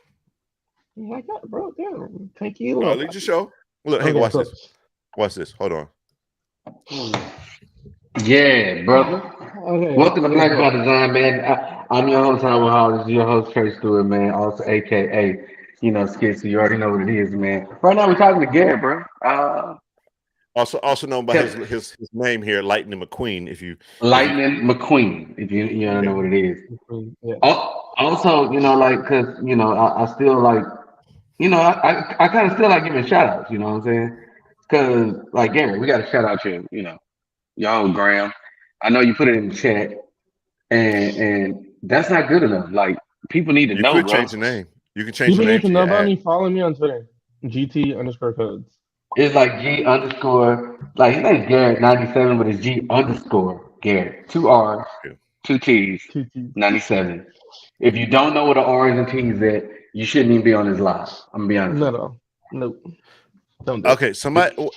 Like that, bro. Damn, take No, you. I'll lead your show. Look, hey, Okay, watch cool. this. Watch this. Hold on. Yeah, brother. Okay, Welcome to let's Black by go. Design, man. I'm your host, Howard Hall. This is your host, Trey Stewart, man. Also, AKA, Skitsy. You already know what it is, man. Right now, we're talking to Garrett, bro. Also known by Tell- his name here, Lightning McQueen. If you Lightning McQueen, if you don't yeah. know what it is. Yeah. Also, like, cause I still like, I kind of still like giving shout outs. You know what I'm saying? Cause like Garrett, we got to shout out your own Graham. I know you put it in the chat, and that's not good enough. Like people need to You know, could bro. change the name. You can change the People name need to to know your about ad. me. Follow me on Twitter. GT underscore codes. It's like G underscore, like his name's Garrett 97, but it's G underscore Garrett. Two R's, Yeah. two T's, Two T's. 97. If you don't know what the R's and T's at, you shouldn't even be on this live. I'm gonna be honest with No, you. no, nope. Don't do it. Okay, somebody You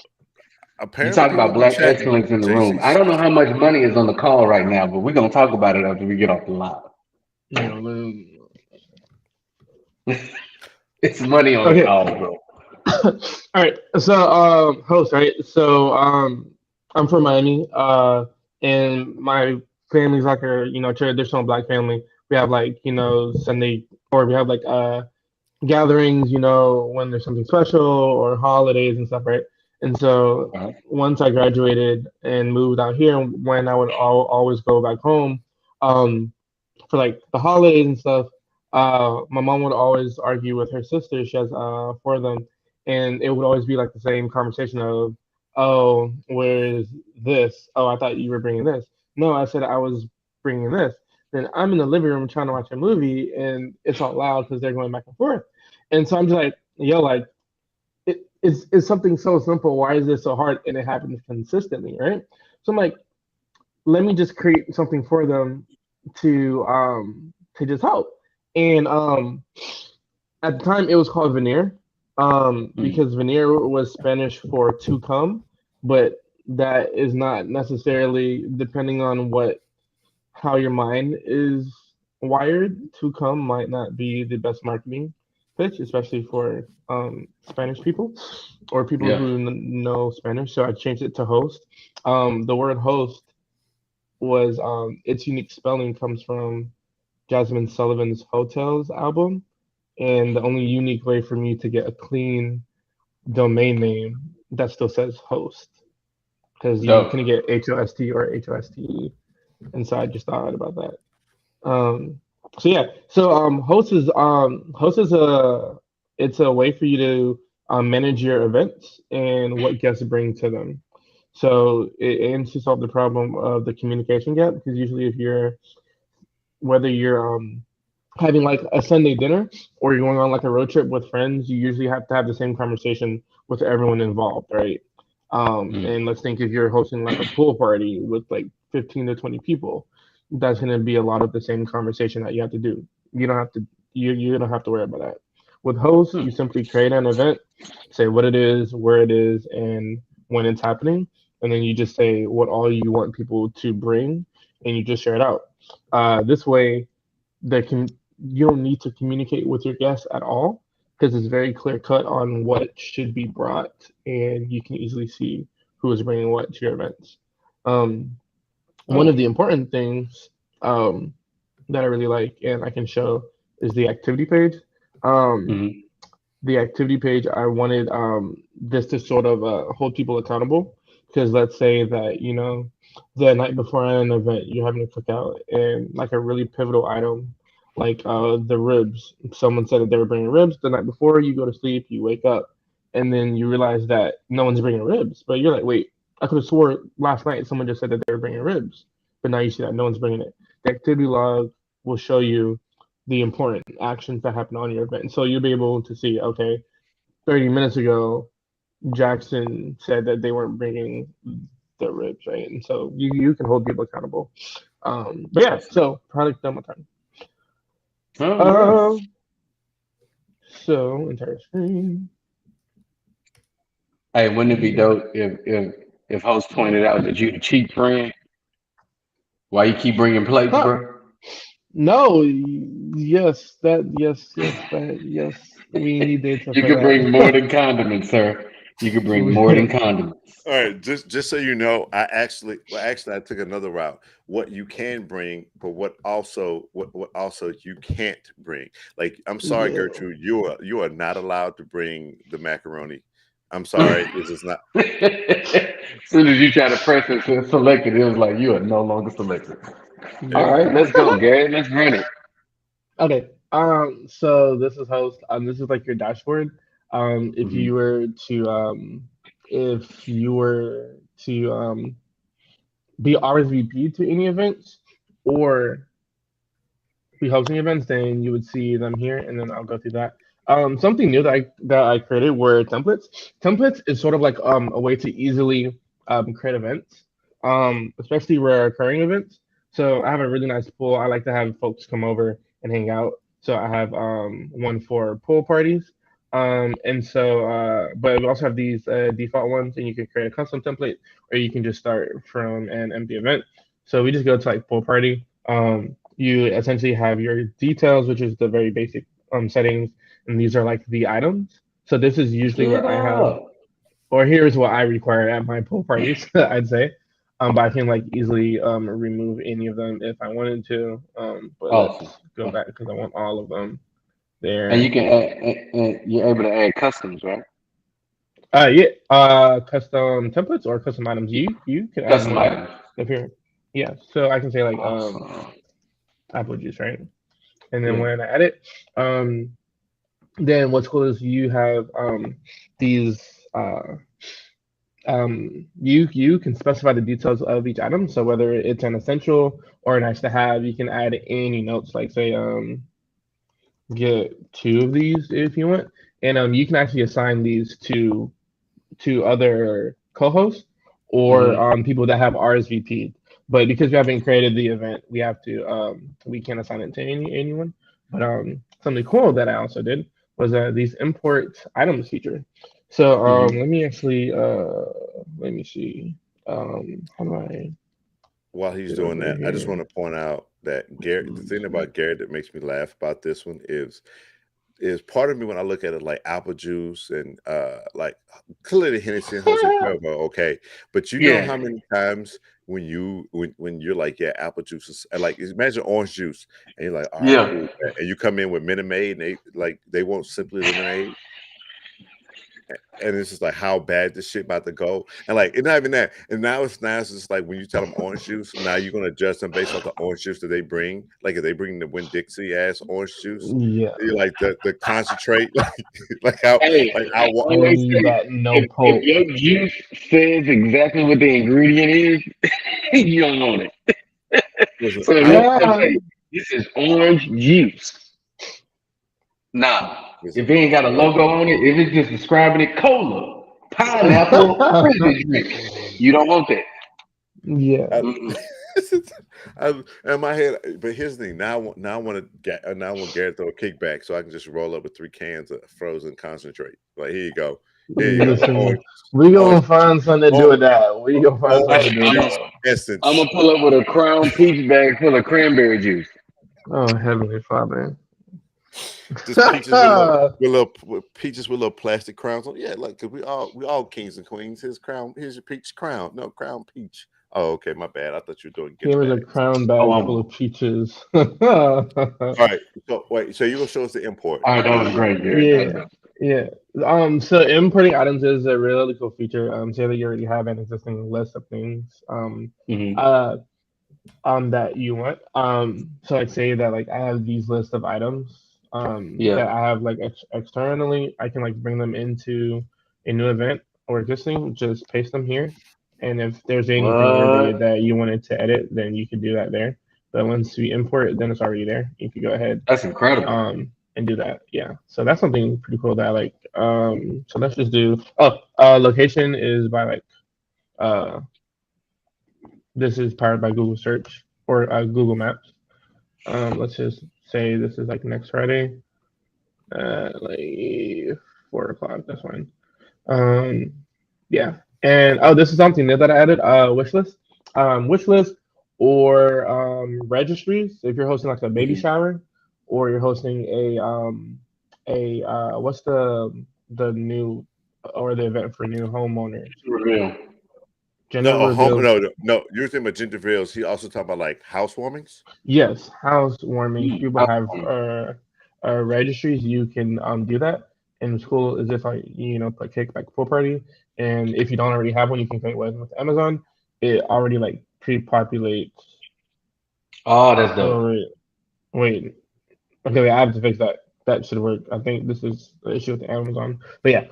apparently talk people about in the black chat. excellence in the room. I JC's. don't know how much money is on the call right now, but we're gonna talk about it after we get off the live. No, It's money on the okay. call, bro. All right. So, host, right? So, I'm from Miami, and my family's like a traditional black family. We have like Sunday, or we have like gatherings, when there's something special or holidays and stuff, right? And so Uh-huh. once I graduated and moved out here, when I would always go back home, um, for like the holidays and stuff, my mom would always argue with her sister. She has four of them, and it would always be like the same conversation of, "Oh, where's this? Oh, I thought you were bringing this." No, I said I was bringing this. Then I'm in the living room trying to watch a movie, and it's all loud because they're going back and forth. And so I'm just like, yo, like it's something so simple. Why is this so hard? And it happens consistently, right? So I'm like, let me just create something for them to just help. And at the time it was called veneer, Mm. because veneer was Spanish for to come, but that is not necessarily, depending on what how your mind is wired, to come might not be the best marketing pitch, especially for Spanish people or people Yeah. who know Spanish. So I changed it to host. The word host was its unique spelling comes from Jasmine Sullivan's Hotels album, and the only unique way for me to get a clean domain name that still says host, because you Dope. couldn't get HOST or HOSTE, and so I just thought about that. So yeah, so host is a it's a way for you to manage your events and what guests bring to them. So it aims to solve the problem of the communication gap, because usually if you're whether you're having like a Sunday dinner or you're going on like a road trip with friends, you usually have to have the same conversation with everyone involved, right? Mm. And let's think if you're hosting like a pool party with like 15 to 20 people, that's going to be a lot of the same conversation that you have to do. You don't have to you don't have to worry about that. With hosts, you simply create an event, say what it is, where it is, and when it's happening, and then you just say what all you want people to bring, and you just share it out. This way, you don't need to communicate with your guests at all because it's very clear cut on what should be brought, and you can easily see who is bringing what to your events. Um, One of the important things that I really like and I can show is the activity page. Um, Mhm. the activity page, I wanted this to sort of hold people accountable because let's say that the night before an event you're having a cookout and like a really pivotal item like the ribs. Someone said that they were bringing ribs the night before. You go to sleep, you wake up, and then you realize that no one's bringing ribs. But you're like, wait, I could have swore last night someone just said that they were bringing ribs, but now you see that no one's bringing it. The activity log will show you the important actions that happen on your event. And so you'll be able to see, okay, 30 minutes ago, Jackson said that they weren't bringing the ribs, right? And so you can hold people accountable. But yeah, so product demo time. Oh, nice. Um, so entire screen. Hey, wouldn't it be dope if host pointed out that you the cheap friend? Why you keep bringing plates, Huh. bro? No, yes, we need data You for could bring more that. than condiments, sir. You could bring more than condiments. All right, just so you know, I took another route. What you can bring, but what also you can't bring. Like, I'm sorry, Yeah. Gertrude, you are not allowed to bring the macaroni. I'm sorry, this is not. As soon as you try to press it to select it, it was like you are no longer selected. All Yeah. right, let's go, Gary. Let's run it. Okay. So this is host. This is like your dashboard. Um, if Mhm. you were to um, if you were to be RSVP to any events or be hosting events, then you would see them here, and then I'll go through that. Something new that I created were templates. Templates is sort of like a way to easily create events, especially recurring events. So I have a really nice pool. I like to have folks come over and hang out. So I have one for pool parties. But we also have these default ones, and you can create a custom template, or you can just start from an empty event. So we just go to like pool party. You essentially have your details, which is the very basic settings, and these are like the items. So this is usually Get where I have, up. or here's what I require at my pool parties, I'd say. But I can like easily remove any of them if I wanted to. But Awesome. let's go back because I want all of them And you there. can add, and you're able to add customs, right? Yeah. Custom templates or custom items. You can add Custom more items. if you're. Yeah. So I can say like Awesome. apple juice, right? And then Yeah. when I add it, then what's cool is you have these you can specify the details of each item. So whether it's an essential or a nice to have, you can add any notes like say get two of these if you want, and you can actually assign these to other co-hosts or Hmm. people that have RSVP'd. But because we haven't created the event, we can't assign it to anyone. But something cool that I also did was these import items feature. So Hmm. let me actually let me see. How do I While he's get doing over that, I just want here? to point out that Garrett. The thing about Garrett that makes me laugh about this one is part of me when I look at it like apple juice and like clearly Hennessy and Jose Cuervo, okay. But you know Yeah. how many times when you're like, yeah, apple juice is like imagine orange juice and you're like, all right, Yeah. cool. And you come in with Minute Maid and they want simply lemonade. And it's just like how bad this shit about to go. And like it's not even that. And now it's just like when you tell them orange juice, now you're gonna judge them based off the orange juice that they bring. Like if they bring the Winn Dixie ass orange juice, Yeah, you like the concentrate, like how Hey, like I how I always need say that no if pulp. your juice says exactly what the ingredient is, you don't want it. listen, So if I your stuff say this is orange juice, nah. listen, If it ain't got a logo on it, if it's just describing it, cola, pineapple, fizzy drink, you don't want that. Yeah. I, Mm-mm. In my head, but here's the thing. Now I want to get. Now I want Garrett to throw a kickback, so I can just roll up with 3 cans of frozen concentrate. Like here you go, here you go. Listen, we gonna Orange, find something to do with that. We gonna find something to orange do with I'm juice that. essence. gonna pull up with a Crown peach bag full of cranberry juice. Oh, Heavenly Father. Just peaches with peaches with little plastic crowns on. Yeah, look, cause we all kings and queens. Here's your peach crown. No crown peach. Oh, okay, my bad. I thought you were doing Here gift was a bags. crown Oh, bag full of peaches. All right. So wait. So you gonna show us the import? all right, that was great, Gary. That was Yeah, yeah. So importing items is a really cool feature. Say that you already have an existing list of things. good. Uh, that you want. So I'd say that like I have these list of items Yeah. that I have like externally. I can like bring them into a new event or existing. Just paste them here, and if there's anything there What? that you wanted to edit, then you can do that there. But once we import it, then it's already there. You can go ahead That's incredible. and do that. Yeah. So that's something pretty cool that I like. So let's just do. Oh, location is by like uh this is powered by Google Search or Google Maps. Let's just say this is like next Friday, like 4 o'clock. That's fine. Um, yeah. And oh, this is something new that I added. Wish list, or registries. If you're hosting like a baby Mhm. shower, or you're hosting a what's the new or the event for new homeowners, Reveal. gender No, reveal. no. You're talking about gender reveals. He also talking about like housewarmings. Yes, housewarming. People have Awesome. registries. You can do that. And it's cool is if I put kickback pool party, and if you don't already have one, you can create one with Amazon. It already like pre-populates. Oh, that's Oh dope. wait. Okay, wait, I have to fix that. That should work. I think this is the issue with Amazon. But yeah.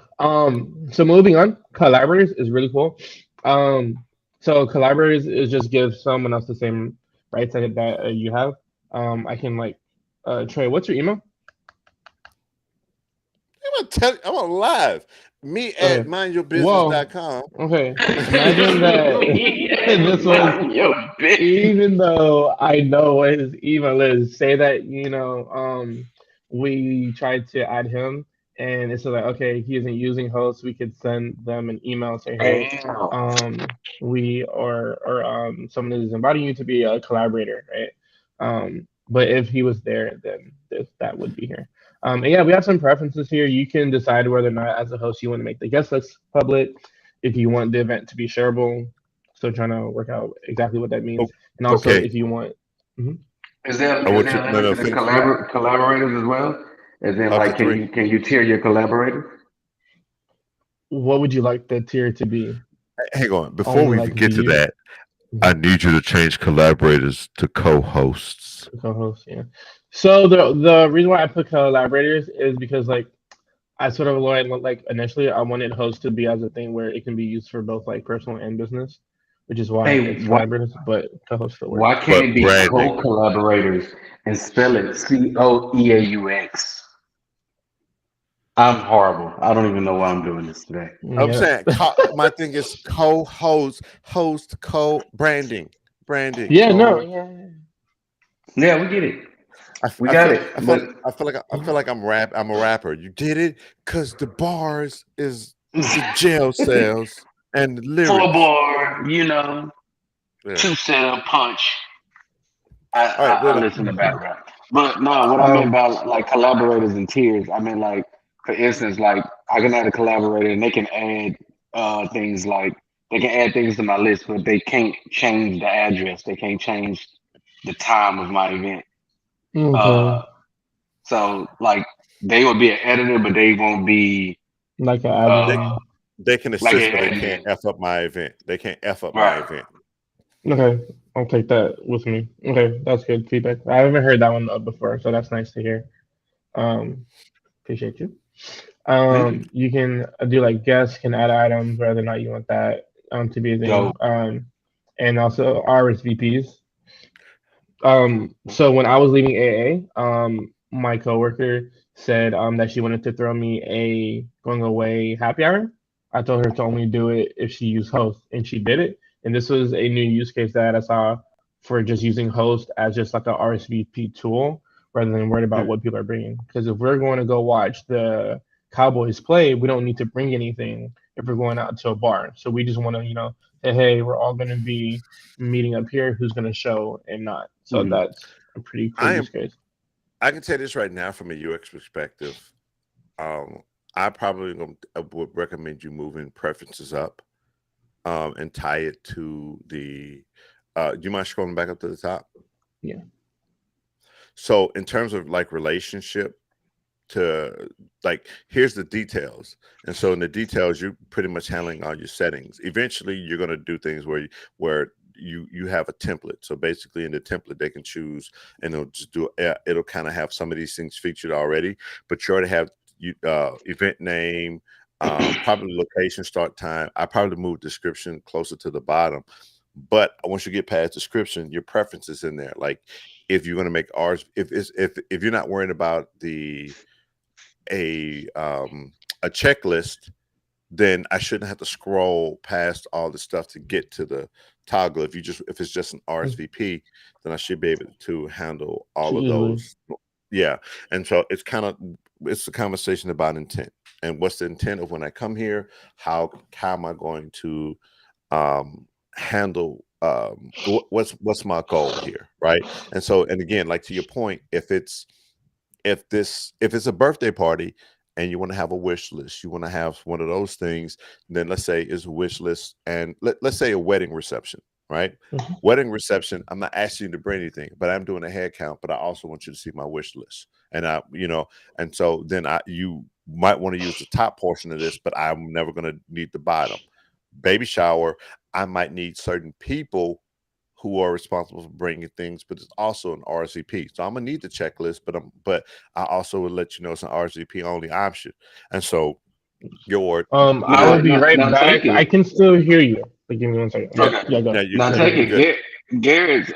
So moving on, collaborators is really cool. Um, so collaborators is just give someone else the same rights that you have. I can like, Trey, what's your email? I'm on live. Me at Okay. Whoa. mindyourbusiness.com. Okay. Imagine that this was Yo, bitch. even though I know what his email is, say that we tried to add him, and it's like okay, he isn't using hosts. We could send them an email say, hey, Damn. we or someone is inviting you to be a collaborator, right? But if he was there, then that would be here. And yeah, we have some preferences here. You can decide whether or not, as a host, you want to make the guest list public, if you want the event to be shareable. Still trying to work out exactly what that means, and also Okay. if you want. Mhm. I Is want there you. a No, limit no. to the Finish collaborators as well? As in, up to like, can 3. you tier your collaborators? What would you like the tier to be? Hang on. Before Only we like even get to view. that, I Mhm. need you to change collaborators to co-hosts. Co-host, yeah. So the reason why I put collaborators is because like I sort of like initially I wanted host to be as a thing where it can be used for both like personal and business, which is why Hey, it's collaborators, but co-host still why works. can't But it be branding. co-collaborators and spell it COEAUX? I'm horrible. I don't even know why I'm doing this today. I'm Yeah. saying my thing is co-host, host, co-branding, branding, Yeah, no, co. yeah. Yeah, we get it. I, f- We I got feel it. I feel But I feel like I feel like I'm a rapper. You get it? Cause the bars is the jail cells and the full lyrics. bar, Yeah. two setup punch. I, All right. I, I Well, listen to battle rap. But no, what I meant Um, by like collaborators and tiers, I mean like for instance, like I can add a collaborator and they can add things like they can add things to my list, but they can't change the address. They can't change the time of my event. okay. Uh so like they will be an editor, but they won't be Like an they uh admin. they can like assist, an but they can't admin. f up my event. They can't f up my Right. event. Okay, I'll take that with me. Okay, that's good feedback. I haven't heard that one before, so that's nice to hear. Um, appreciate you. Thank you. You can do like guests can add items whether or not you want that to be a thing. Dope. And also RSVPs. So when I was leaving AA, my coworker said that she wanted to throw me a going away happy hour. I told her to only do it if she used host, and she did it. And this was a new use case that I saw for just using host as just like a RSVP tool rather than worried about what people are bringing. Because if we're going to go watch the Cowboys play, we don't need to bring anything if we're going out to a bar. So we just want to, say, hey, we're all going to be meeting up here. Who's going to show and not? So that's a pretty cool use case. I can tell this right now from a UX perspective. I probably would recommend you moving preferences up and tie it to the. Do you mind scrolling back up to the top? Yeah. So in terms of like relationship to like, here's the details. And so in the details, you're pretty much handling all your settings. Eventually, you're going to do things where you have a template. So basically in the template, they can choose and it'll kind of have some of these things featured already, but you already have event name, probably location, start time. I probably move description closer to the bottom. But once you get past description, your preferences in there. Like if you're going to make ours, if you're not worrying about a checklist, then I shouldn't have to scroll past all the stuff to get to the toggle. If it's just an RSVP, then I should be able to handle all of those. Yeah. And so it's a conversation about intent. And what's the intent of when I come here? How am I going to handle what's my goal here, right? And again, like to your point, if it's a birthday party and you want to have a wish list, you want to have one of those things, then let's say it's a wish list, and let's say a wedding reception, right? Wedding reception, I'm not asking you to bring anything, but I'm doing a head count, but I also want you to see my wish list. And and so then you might want to use the top portion of this, but I'm never going to need the bottom. Baby shower, I might need certain people who are responsible for bringing things, but it's also an RSVP. So I'm gonna need the checklist, but I also will let you know it's an RSVP only option. And so your I will be right back. I can still hear you. But give me 1 second. Okay. Yeah, go. Now take it, Garrett's.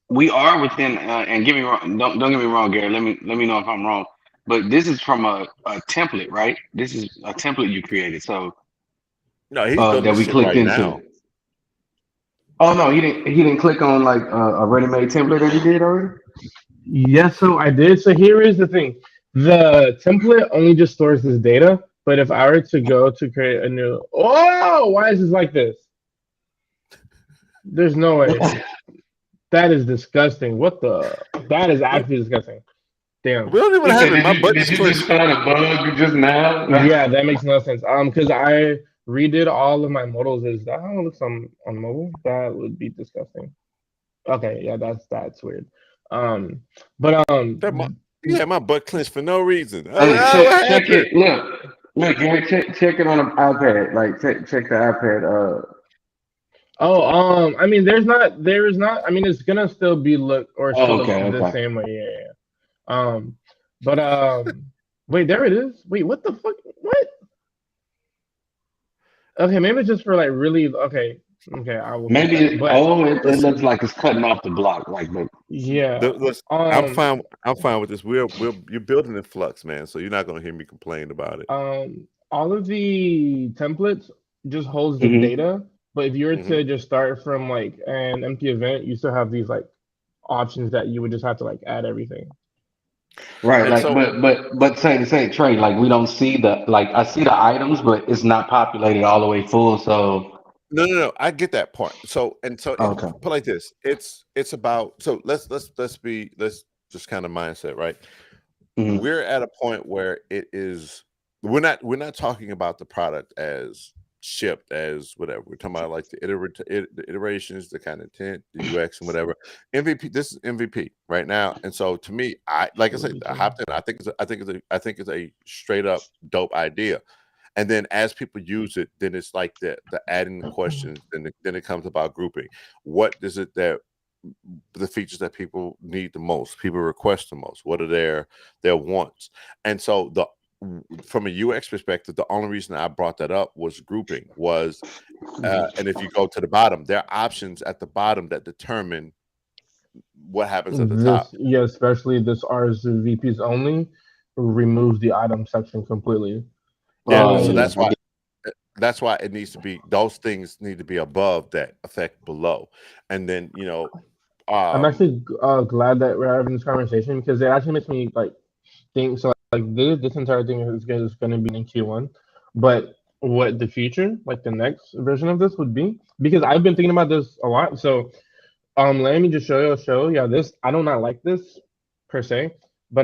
We are within, and get me wrong. Don't get me wrong, Garrett. Let me know if I'm wrong. But this is from a template, right? This is a template you created. So no, he's building that we shit clicked right into. now. Oh no, he didn't click on like a ready-made template that he did already. Yes, so I did. So here is the thing: the template only just stores this data. But if I were to go to create a new, why is this like this? There's no way. That is disgusting. That is actually disgusting. Damn. We don't even have it. My button's Did you just find a bug just now? Yeah, that makes no sense. Because I redid all of my modals. Is that how it looks on mobile? That would be disgusting. Okay, yeah, that's weird. My butt clenched for no reason. Hey, check it. Look, Gary, check it on the iPad. Like check the iPad. I mean, there is not. I mean, it's gonna still be look the same way. Yeah. Wait, there it is. Wait, what the fuck? What? Okay, maybe it's just for like really. Okay, I will. Maybe it looks like it's cutting off the block, like. But yeah. I'm fine. I'm fine with this. You're building in Flux, man. So you're not gonna hear me complain about it. All of the templates just holds the data. But if you were to just start from like an empty event, you still have these like options that you would just have to like add everything. Right, and like but say Trey, like we don't see I see the items, but it's not populated all the way full. So no, I get that part. So okay. Put like this. It's about let's just kind of mindset, right? We're at a point where it is we're not talking about the product as shipped as whatever. We're talking about like the iterations, the kind of intent, the UX and whatever. MVP. This is MVP right now. And so to me, I said, I hopped in. I think it's a straight up dope idea. And then as people use it, then it's like the adding the questions. Then it comes about grouping. What is it that the features that people need the most, people request the most? What are their wants? And so from a UX perspective, the only reason I brought that up was grouping and if you go to the bottom, there are options at the bottom that determine what happens at the top. Yeah, especially this RSVPs only removes the item section completely. Yeah, so that's why. that's why it needs to be, those things need to be above that effect below. And then, I'm um, actually glad that we're having this conversation because it actually makes me like think. So like this entire thing is going to be in Q1, but what the future, like the next version of this would be, because I've been thinking about this a lot. So let me just show you. Yeah, this I do not like this per se, but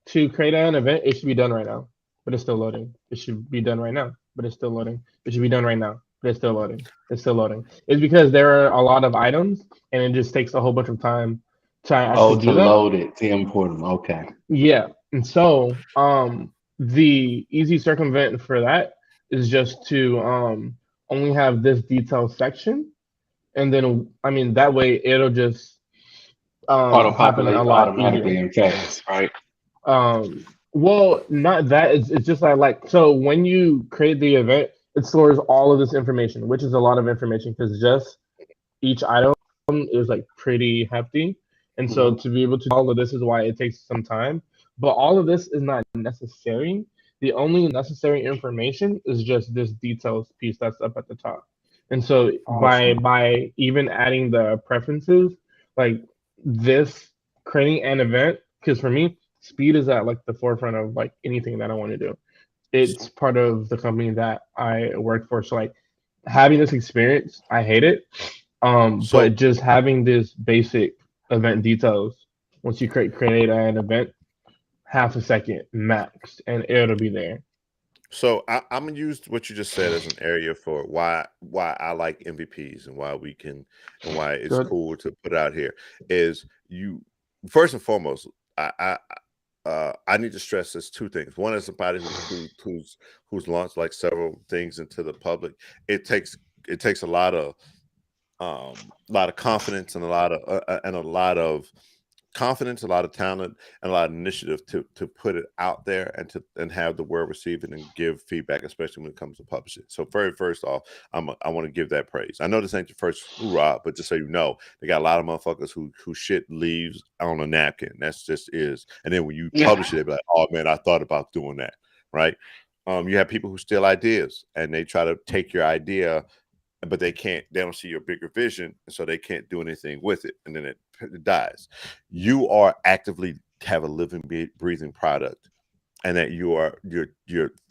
to create an event, it should be done right now, but it's still loading. It should be done right now, but it's still loading. It should be done right now, but it's still loading. It's still loading. It's because there are a lot of items, and it just takes a whole bunch of time to Oh, actually to do that. load it, to import them. Okay. Yeah, and so the easy circumvent for that is just to only have this detail section, and then I mean that way it'll just Auto happen a populate lot automatically easier. and fast, right? Well, not that. It's just like so when you create the event, it stores all of this information, which is a lot of information because just each item is like pretty hefty, and so Hmm. to be able to do all of this is why it takes some time. But all of this is not necessary. The only necessary information is just this details piece that's up at the top. And so by Awesome. even adding the preferences, like this creating an event, because for me, speed is at like the forefront of like anything that I want to do. It's part of the company that I work for. So like having this experience, I hate it. so But just having this basic event details, once you create an event, half a second max, and it'll be there. I'm gonna use what you just said as an area for why I like MVPs and why we can, and why it's Good. cool to put out here is you first and foremost. I need to stress this two things. One is somebody who's launched like several things into the public. It takes a lot of confidence and a lot of confidence, a lot of talent, and a lot of initiative to put it out there and have the word received and give feedback, especially when it comes to publishing. So first off, I want to give that praise. I know this ain't your first hoorah, but just so you know, they got a lot of motherfuckers who shit leaves on a napkin. That's just is. And then when you publish it, they be like, oh man, I thought about doing that. Right. You have people who steal ideas and they try to take your idea, but they don't see your bigger vision, so they can't do anything with it, and then it dies. You are actively have a living, breathing product, and that you're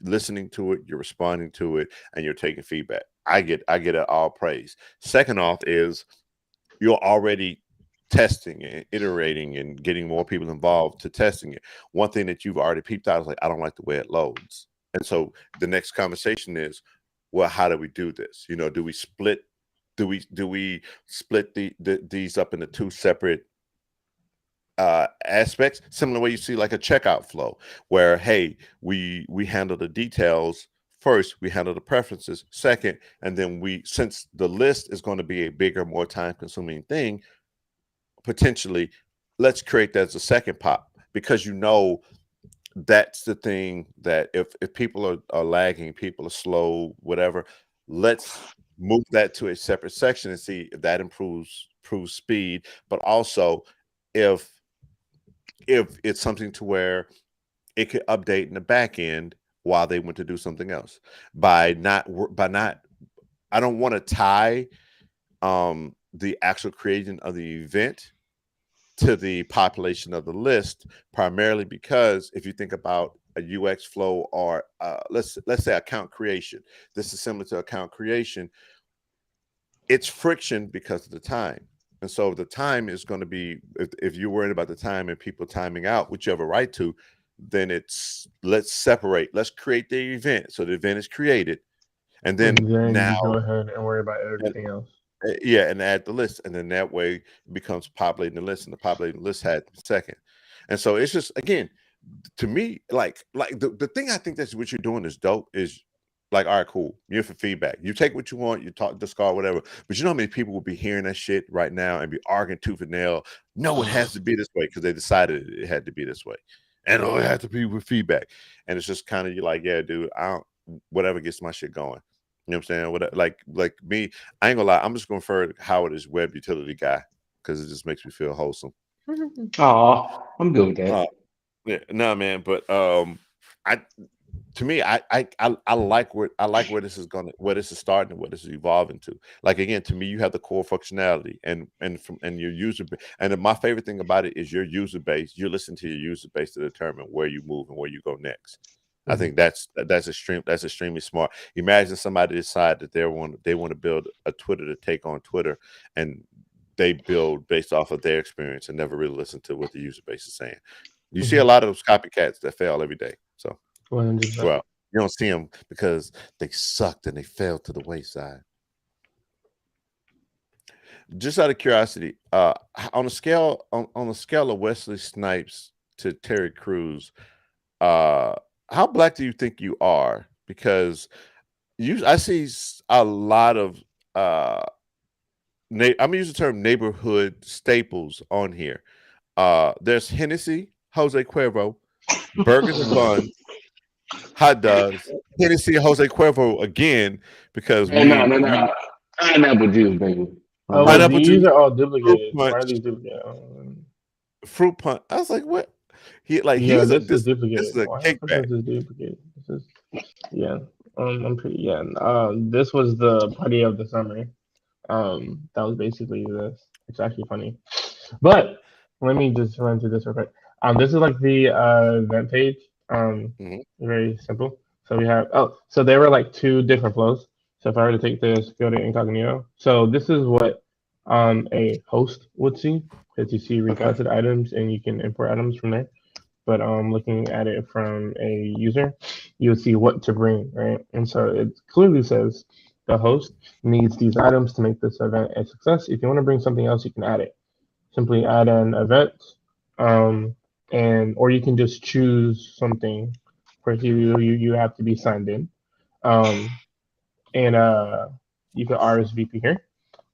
listening to it, you're responding to it, and you're taking feedback. I get it all praise. Second off is you're already testing and iterating and getting more people involved to testing it. One thing that you've already peeped out is like, I don't like the way it loads. And so the next conversation is, well, how do we do this? Do we split? Do we split these up into two separate aspects? Similar way you see like a checkout flow, where hey, we handle the details first, we handle the preferences second, and then since the list is going to be a bigger, more time-consuming thing, potentially, let's create that as a second pop because that's the thing that if people are lagging, people are slow, whatever, let's move that to a separate section and see if that improves speed. But also if it's something to where it could update in the back end while they went to do something else by not I don't want to tie the actual creation of the event to the population of the list, primarily because if you think about a UX flow or let's say account creation, this is similar to account creation. It's friction because of the time. And so the time is going to be, if you're worried about the time and people timing out, which you have a right to, then it's let's separate, let's create the event. So the event is created. And then And then now, you go ahead and worry about everything else. yeah, and add the list, and then that way it becomes populating the list, and the populating list had second. And so it's just again, to me, like the thing I think that's what you're doing is dope is like, all right, cool. You're for feedback. You take what you want, you talk, discard, whatever. But you know how many people will be hearing that shit right now and be arguing tooth and nail? No, it has to be this way because they decided it had to be this way. And oh, it had to be with feedback. And it's just kind of you're like, yeah, dude, I don't whatever gets my shit going. You know what I'm saying? What like me, I ain't gonna lie, I'm just gonna refer to Howard as web utility guy because it just makes me feel wholesome. Oh, I'm good with Uh, that. yeah, no, man, but I to me, I like where this is where this is starting and where this is evolving to. Like again, to me, you have the core functionality and your user base. And my favorite thing about it is your user base. You listen to your user base to determine where you move and where you go next. I think that's extremely smart. Imagine somebody decide that they want to build a Twitter to take on Twitter, and they build based off of their experience and never really listen to what the user base is saying. You see a lot of those copycats that fail every day. So, 100%. well, you don't see them because they sucked and they fell to the wayside. Just out of curiosity, on a scale of Wesley Snipes to Terry Crews, how black do you think you are? Because I see a lot of I'm gonna use the term neighborhood staples on here. There's Hennessy, Jose Cuervo, burgers and buns, hot dogs, Hennessy, Jose Cuervo again because No. Pineapple juice, baby. Oh, wait, pineapple these juice, are all fruit duplicated. Why are punch, these duplicated? fruit punch. I was like, what? Yeah, this is this duplicated. is a Why the fuck kickback. is this duplicated? This is, yeah. I'm pretty, yeah. This was the party of the summer. That was basically this. It's actually funny. But let me just run through this real quick. This is like the event page. Mhm. Very simple. So we have so there were like two different flows. So if I were to take this, go to incognito. So this is what a host would see, because you see requested items and you can import items from there. But looking at it from a user, you'll see what to bring, right? And so it clearly says the host needs these items to make this event a success. If you want to bring something else, you can add it. Simply add an event, and or you can just choose something. For you have to be signed in, and you can RSVP here.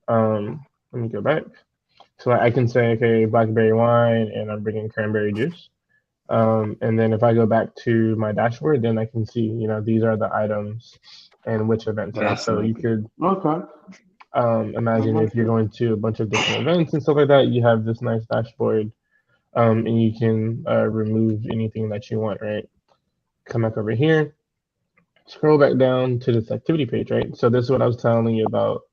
Let me go back. So I can say, okay, blackberry wine, and I'm bringing cranberry juice. And then if I go back to my dashboard, then I can see, these are the items and which events. Right? So you could imagine if you're going to a bunch of different events and stuff like that, you have this nice dashboard, and you can remove anything that you want, right? Come back over here, scroll back down to this activity page, right? So this is what I was telling you about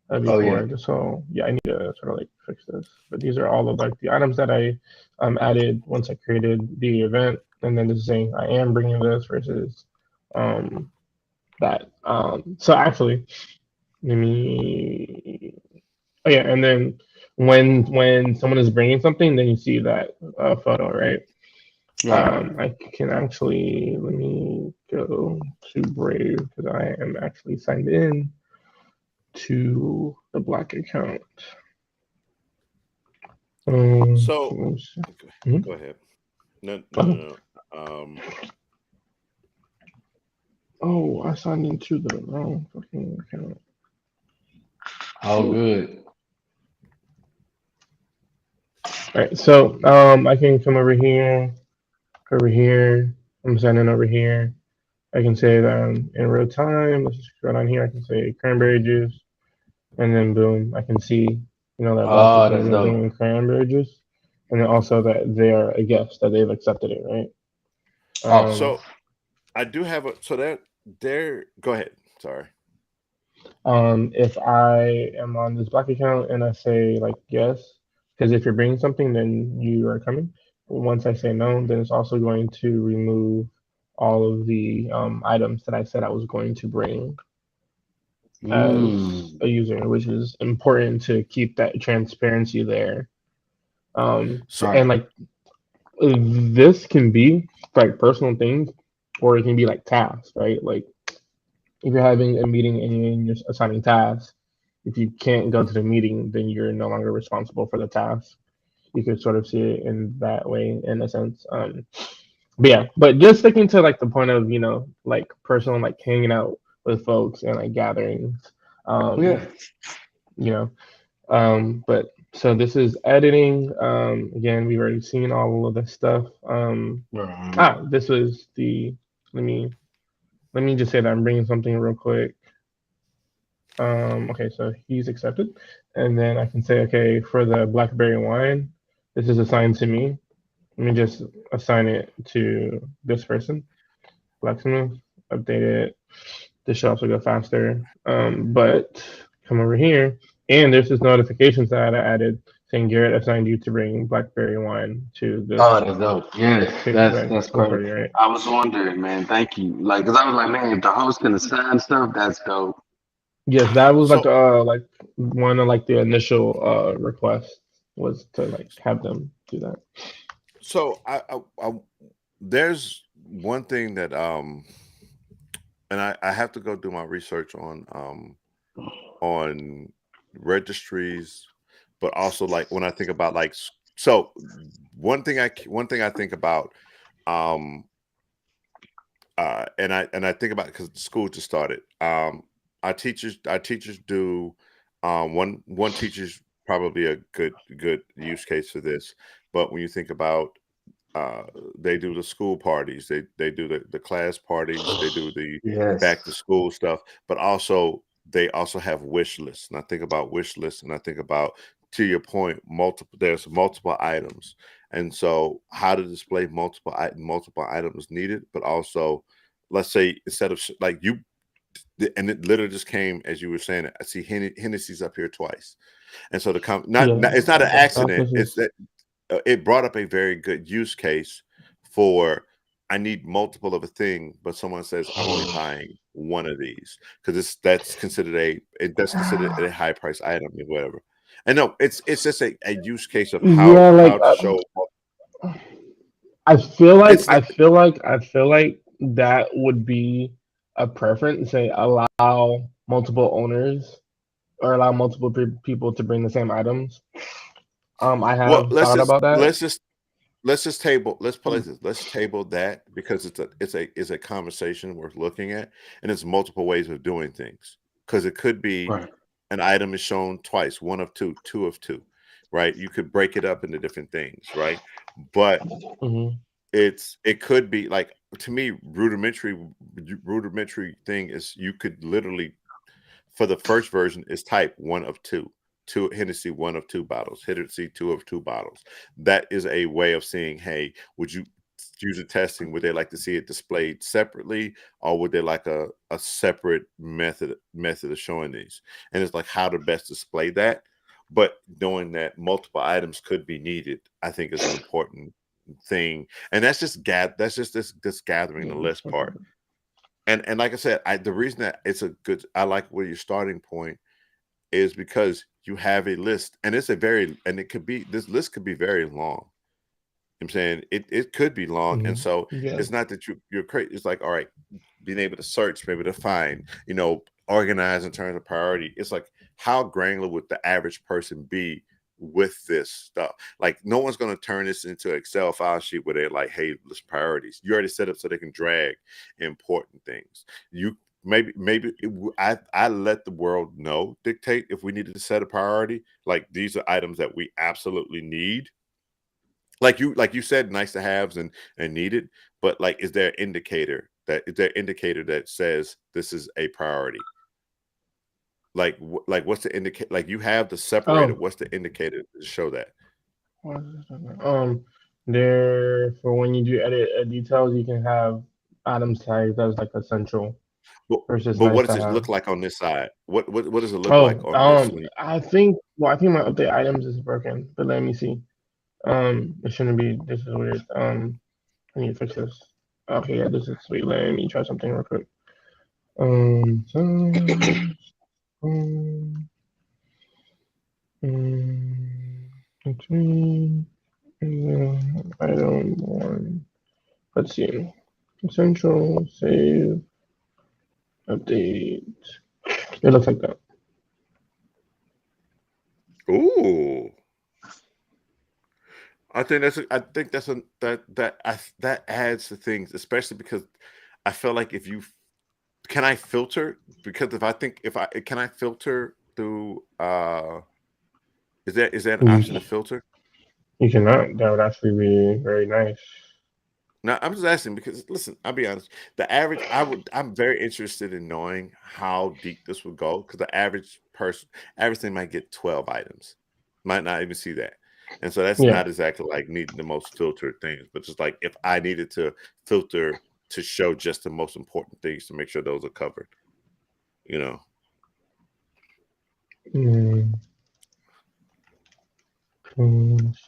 before. So yeah, I need to sort of like fix this. But these are all of like the items that I added once I created the event, and then this is saying I am bringing this versus that. So actually, let me. Oh yeah, and then when someone is bringing something, then you see that photo, right? I can actually, let me go to Brave because I am actually signed in to the Black account. So Mhm. go ahead. No. Oh, I signed into the wrong fucking account. Oh, good. All right, so I can come over here. I'm signing over here. I can say that in real time. Let's just go down here. I can say cranberry juice, and then boom, I can see, that Black is going to be bringing cranberry juice, and then also that they are a guest, that they've accepted it, right? So I do have there. Go ahead. Sorry. If I am on this Black account and I say like yes, because if you're bringing something, then you are coming. Once I say no, then it's also going to remove all of the items that I said I was going to bring as a user, which is important to keep that transparency there. And like this can be like personal things, or it can be like tasks, right? Like if you're having a meeting and you're assigning tasks, if you can't go to the meeting, then you're no longer responsible for the task. You could sort of see it in that way, in a sense. But yeah, but just sticking to like the point of like personal, like hanging out with folks and like gatherings. But so this is editing. Again, we've already seen all of this stuff. This was the. Let me just say that I'm bringing something real quick. Okay, so he's accepted, and then I can say, okay, for the blackberry wine, this is assigned to me. Let me just assign it to this person, Blacksmith. update it. The shelves will go faster. But come over here, and there's this notifications that I added saying Garrett assigned you to bring blackberry wine to this Oh, that's dope. Yes, that's pool great. party, right? I was wondering, man. Thank you. Like, cause I was like, man, if the host can assign stuff, that's dope. Yes, that was So like one of like the initial requests was to like have them do that. so I there's one thing that and I have to go do my research on registries, but also like when I think about like so one thing I think about um and I think about because school just started. Our teachers do one teacher's probably a good use case for this, but when you think about they do the school parties, they do the class parties, they do the back to Yes. school stuff, but also they also have wish lists. And I think about wish lists, and I think about, to your point, there's multiple items, and so how to display multiple items needed, but also let's say instead of like you, and it literally just came as you were saying it. I see Hennessy's up here twice, and so Yeah, it's not an accident. this It's is that it brought up a very good use case for I need multiple of a thing, but someone says I'm only buying one of these because that's considered a high price item or whatever. And no, it's just a use case of yeah, how like to show. I feel like It's not I feel like that would be a preference. Say allow multiple owners or allow multiple people to bring the same items. I well. have thought about that. Let's play this. Let's table that because it's a conversation worth looking at, and it's multiple ways of doing things. Because it could be Right. an item is shown twice, one of two, two of two, right? You could break it up into different things, right? But Hmm. it could be like, to me, rudimentary thing is you could literally, for the first version, is type one of two Hennessy, one of two bottles, Hennessy, two of two bottles. That is a way of saying, hey, would you use a testing? Would they like to see it displayed separately, or would they like a separate method of showing these? And it's like how to best display that. But knowing that multiple items could be needed, I think is an important thing. And that's just this gathering the list part. And like I said, the reason that I like where your starting point is because you have a list, and this list could be very long. I'm saying it could be long, and so Yeah. it's not that you're crazy. It's like, all right, being able to search, maybe to find, organize in terms of priority. It's like, how granular would the average person be with this stuff? Like, no one's going to turn this into an Excel file sheet where they're like, hey, list priorities. You already set up so they can drag important things. You I let the world dictate if we needed to set a priority. Like, these are items that we absolutely need. Like you said, nice to haves and needed, but like, is there an indicator that says this is a priority? Like, what's the indicator? Like, you have the separator. Oh, What's the indicator to show that? um, there for when you do edit details, you can have items tagged as like essential But, versus but nice what does to it have. look like on this side? What does it look like Oh, on this one? I think my update items is broken, but let me see. It shouldn't be. This is weird. I need to fix this. Okay, yeah, this is sweet. Let me try something real quick. So, um, between item one. Let's see. Essential, save, update. It looks like that. Ooh, that adds to things, especially because I feel like if you can I filter because if I can I filter through is that an option to You, filter? you cannot. That would actually be very nice. Now I'm just asking because listen, I'll be honest. I'm very interested in knowing how deep this would go because the average thing might get 12 items, might not even see that. And so that's Yeah. not exactly like needing the most filtered things, but just like if I needed to filter to show just the most important things to make sure those are covered. You know. Mm. Items.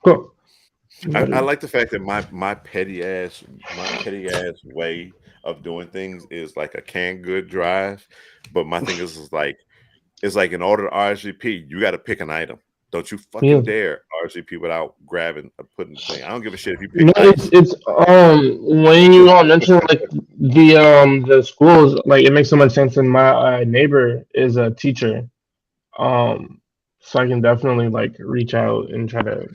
Cool. I like the fact that my petty ass way of doing things is like a canned good drive, but my thing is like it's like in order to RSVP, you got to pick an item. Don't you Yeah. fucking dare RSVP without grabbing or putting the thing. I don't give a shit if you No, pick ice. it's when you all mentioned like the schools, like it makes so much sense. And my neighbor is a teacher, so I can definitely like reach out and try to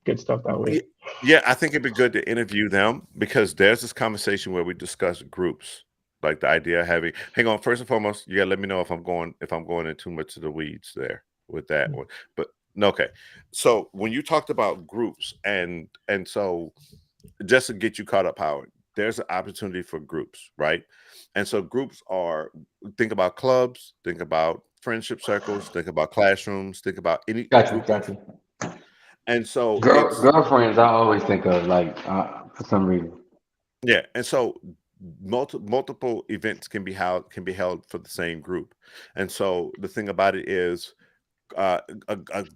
get stuff that way. Yeah, I think it'd be good to interview them because there's this conversation where we discuss groups. Like the idea of having hang on, first and foremost, you gotta let me know if I'm going in too much of the weeds there with that one. But no, okay. So when you talked about groups and so just to get you caught up, Howard, there's an opportunity for groups, right? And so groups are think about clubs, think about friendship circles, think about classrooms, think about any group. Gotcha. And so it's Girlfriends, I always think of like for some reason. yeah, and so multiple events can be held for the same group, and so the thing about it is, a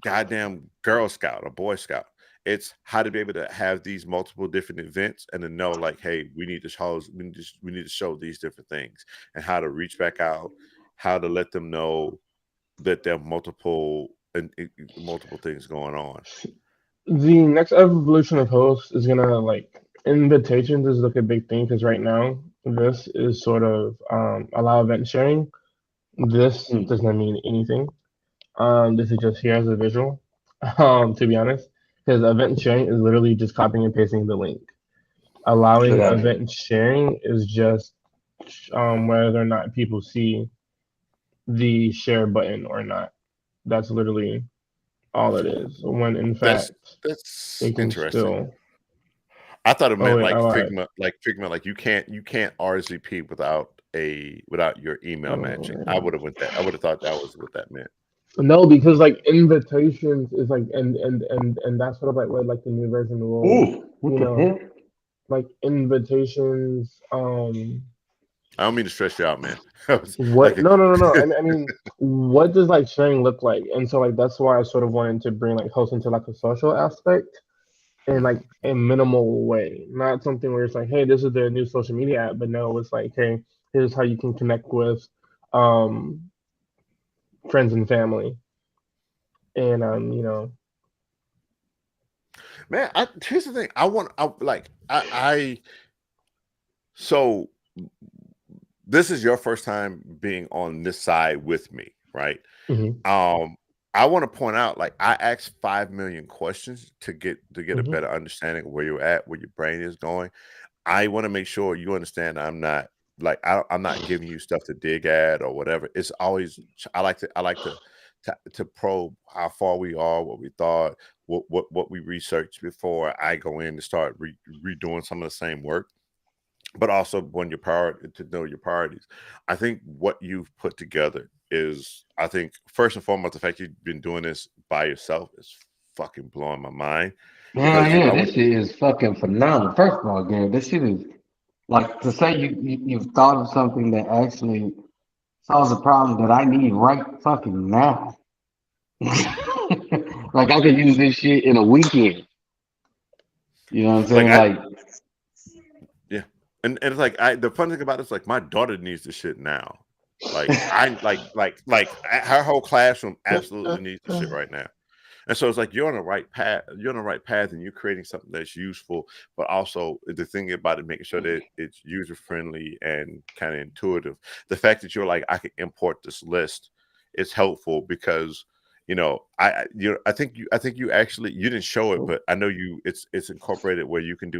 goddamn Girl Scout, a Boy Scout. It's how to be able to have these multiple different events and to know like, hey, we need to show these different things and how to reach back out, how to let them know that there are multiple things going on. The next evolution of hosts is gonna like invitations is like a big thing because right now this is sort of allow event sharing. This does not mean anything. This is just here as a visual. To be honest, because event sharing is literally just copying and pasting the link. Allowing event sharing is just whether or not people see the share button or not. That's literally all it is. When in fact that's they can interesting. still. I thought it meant wait, Figma, like you can't RSVP without your email matching. I would have thought that was what that meant. No, because like invitations is like and that's sort of like what like the new version will What the hell? like invitations I don't mean to stress you out, man. what no I mean what does like sharing look like? And so like that's why I sort of wanted to bring like host into like a social aspect in like a minimal way, not something where it's like, hey, this is the new social media app, but no, it's like, hey, here's how you can connect with friends and family, and man, here's the thing. So this is your first time being on this side with me, right? Mm-hmm. I want to point out, like, I asked 5 million questions to get a better understanding of where you're at, where your brain is going. I want to make sure you understand I'm not giving you stuff to dig at or whatever. It's always I like to probe how far we are, what we thought, what we researched before I go in to start redoing some of the same work. But also to know your priorities. I think what you've put together is, I think first and foremost, the fact you've been doing this by yourself is fucking blowing my mind. Man, this shit is fucking phenomenal. First of all, Gary, this shit is like to say you've thought of something that actually solves a problem that I need right fucking now. Like I could use this shit in a weekend. You know what I'm saying? Like yeah. And it's like the fun thing about it is like my daughter needs this shit now. Like I like her whole classroom absolutely needs this shit right now. And so it's like you're on the right path. You're on the right path, and you're creating something that's useful, but also the thing about it, making sure that it's user friendly and kind of intuitive. The fact that you're like, I can import this list is helpful because I think you actually you didn't show it, but I know it's incorporated where you can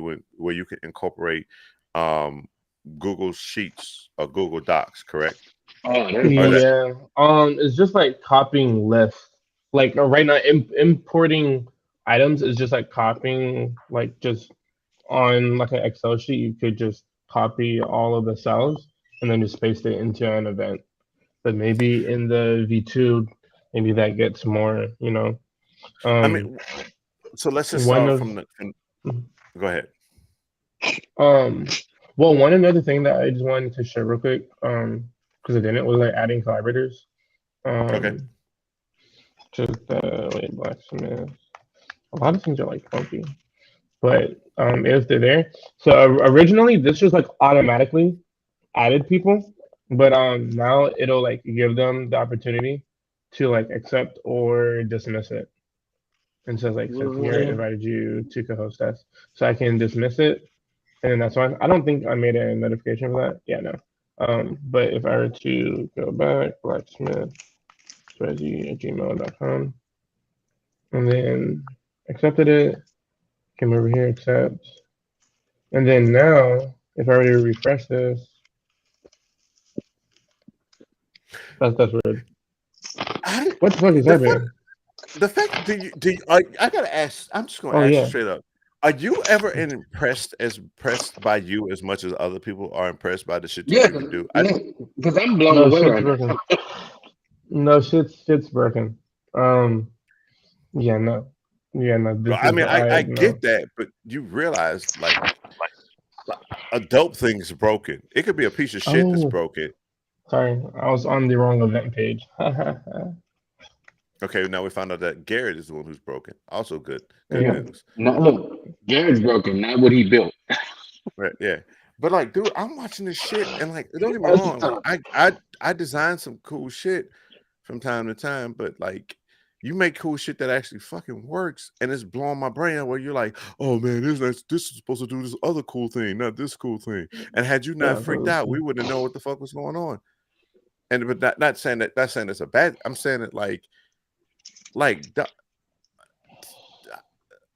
incorporate Google Sheets or Google Docs, correct? Yeah. It's just like copying lists. Like right now, importing items is just like copying, like just on like an Excel sheet. You could just copy all of the cells and then just paste it into an event. But maybe in the V2, maybe that gets more, I mean, So let's just one start of from go ahead. well, one another thing that I just wanted to share real quick, because I didn't was like adding collaborators. Okay. Just wait, blacksmith. A lot of things are like funky, but if they're there, so originally this just like automatically added people, but now it'll like give them the opportunity to like accept or dismiss it. And says like since here I invited you to co-host us, so I can dismiss it, and then that's fine. I don't think I made a notification for that. Yeah, no. But if I were to go back, blacksmith@gmail.com, and then accepted it, come over here, accept, and then now if I were to refresh this, that's weird. What the fuck is happening? The fact I gotta ask, I'm just gonna Oh ask you yeah. straight up. Are you ever impressed by you as much as other people are impressed by the shit that Yeah, you can do? because I'm blown No, away shit's right broken. now. No, shit's broken. Yeah, no. Yeah, no. This I is mean, I no. get that, but you realize like a dope thing is broken. It could be a piece of shit that's Oh, broken. sorry, I was on the wrong event page. Okay, now we found out that Garrett is the one who's broken. Also good Yeah. news. No, look, Jared's broken, not what he built. Right, yeah. But like, dude, I'm watching this shit and like, don't get me wrong, like I design some cool shit from time to time, but like you make cool shit that actually fucking works and it's blowing my brain out where you're like, oh man, this is supposed to do this other cool thing, not this cool thing. And had you not Yeah, freaked out, we wouldn't know what the fuck was going on. And but not saying that's saying it's a bad, I'm saying it like the,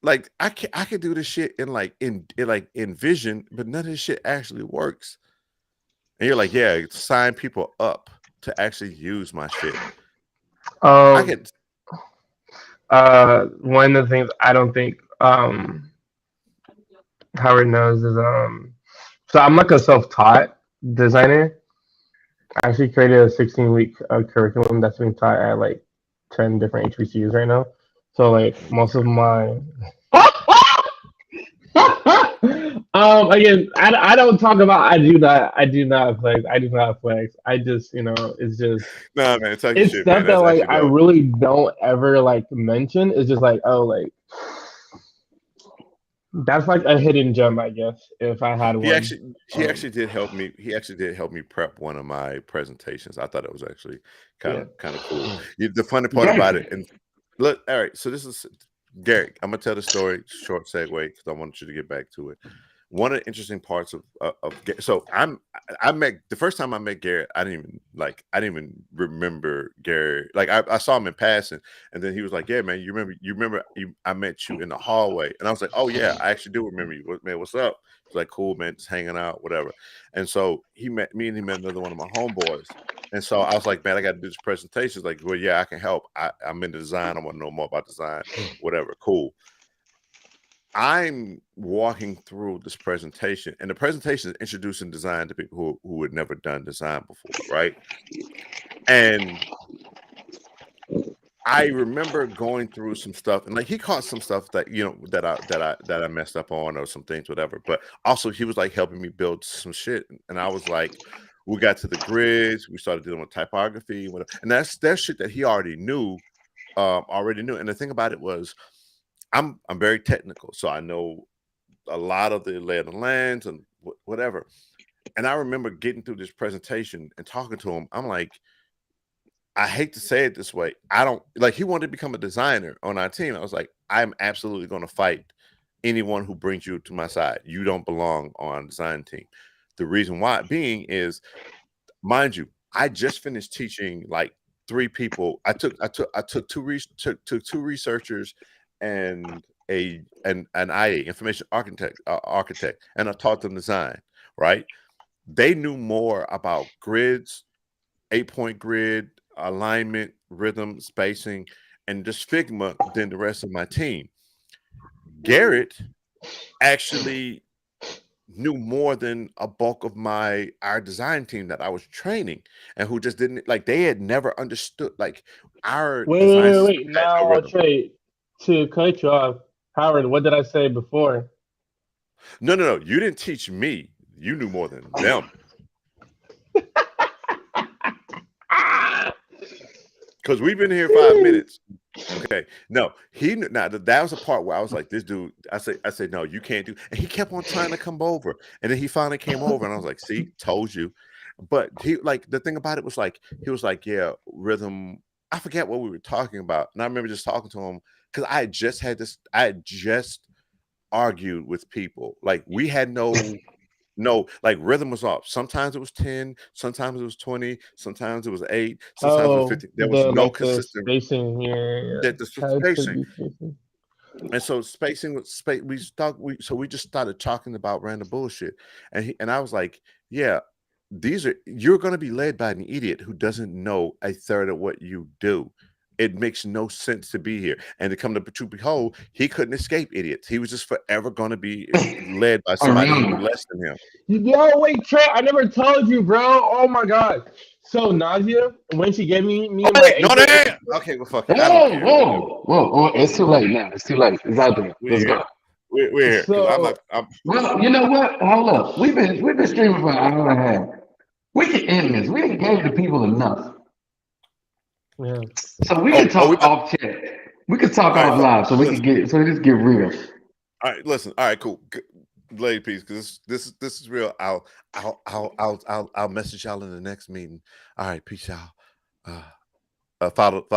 like I can do this shit in Vision, but none of this shit actually works. And you're like, yeah, sign people up to actually use my shit. I Um. could. One of the things I don't think Howard knows is So I'm like a self-taught designer. I actually created a 16-week curriculum that's being taught at like 10 different HBCUs right now. So like most of my again, I don't talk about I do not flex. I do not flex. I just it's just No, man, talk your it's shit, man. stuff that That's like actually I dope. really don't ever like mention. It's just like oh like that's like a hidden gem, I guess, if I had He one. actually did help me. He actually did help me prep one of my presentations. I thought it was actually Yeah. kind of cool. The funny part about it, and look, all right. So this is Garrett. I'm gonna tell the story. Short segue because I want you to get back to it. One of the interesting parts of so I met the first time I met Garrett. I didn't even remember Garrett. Like I saw him in passing, and then he was like, "Yeah, man, you remember I met you in the hallway," and I was like, "Oh yeah, I actually do remember you, man. What's up?" He's like, "Cool, man, just hanging out, whatever." And so he met another one of my homeboys. And so I was like, man, I got to do this presentation. He's like, well, yeah, I can help. I'm in design. I want to know more about design, whatever. Cool. I'm walking through this presentation, and the presentation is introducing design to people who had never done design before, right? And I remember going through some stuff, and like he caught some stuff that that I messed up on, or some things, whatever. But also, he was like helping me build some shit, and I was like, we got to the grids, we started dealing with typography, whatever, and that's shit that he already knew. And the thing about it was, I'm very technical, so I know a lot of the lay of the lands and whatever. And I remember getting through this presentation and talking to him. I'm like, I hate to say it this way. I don't like he wanted to become a designer on our team. I was like, I'm absolutely going to fight anyone who brings you to my side. You don't belong on a design team. The reason why being is, mind you, I just finished teaching like 3 people. I took two researchers and an IA, information architect, and I taught them design, right? They knew more about grids, 8-point grid, alignment, rhythm, spacing, and just Figma than the rest of my team. Garrett actually knew more than a bulk of our design team that I was training, and who just didn't like, they had never understood like our design system Wait. had no Now, rhythm. Trey, to cut you off, Howard, what did I say before? No. You didn't teach me. You knew more than them. Because we've been here 5 minutes. Okay. No, now that was a part where I was like, this dude, I said, no, you can't do. And he kept on trying to come over. And then he finally came over and I was like, see, told you. But he like the thing about it was like, he was like, yeah, rhythm. I forget what we were talking about. And I remember just talking to him because I had just argued with people. Like we had like rhythm was off. Sometimes it was 10, sometimes it was 20, sometimes it was 8, sometimes it was 50. There was no the consistent spacing here. that the Had to spacing. be spacing. And so spacing with space, we just started talking about random bullshit. And I was like, yeah, you're gonna be led by an idiot who doesn't know a third of what you do. It makes no sense to be here. And to come to behold, he couldn't escape idiots. He was just forever going to be led by somebody who knew less than him. Yo, wait, Trey, I never told you, bro. Oh my god. So Nadia, when she gave me and my Okay, well, fuck it. I don't care. Whoa! It's too late now. It's too late. It's out there. Let's go. We're here. So, well, you know what? Hold up. We've been streaming for an hour and a half. We can end this. We didn't give the people enough. Yeah. So we can talk off chat. We can talk off live, so we can get real. All right, listen. All right, cool. Lady peace, because this is real. I'll message y'all in the next meeting. All right, peace, y'all. Follow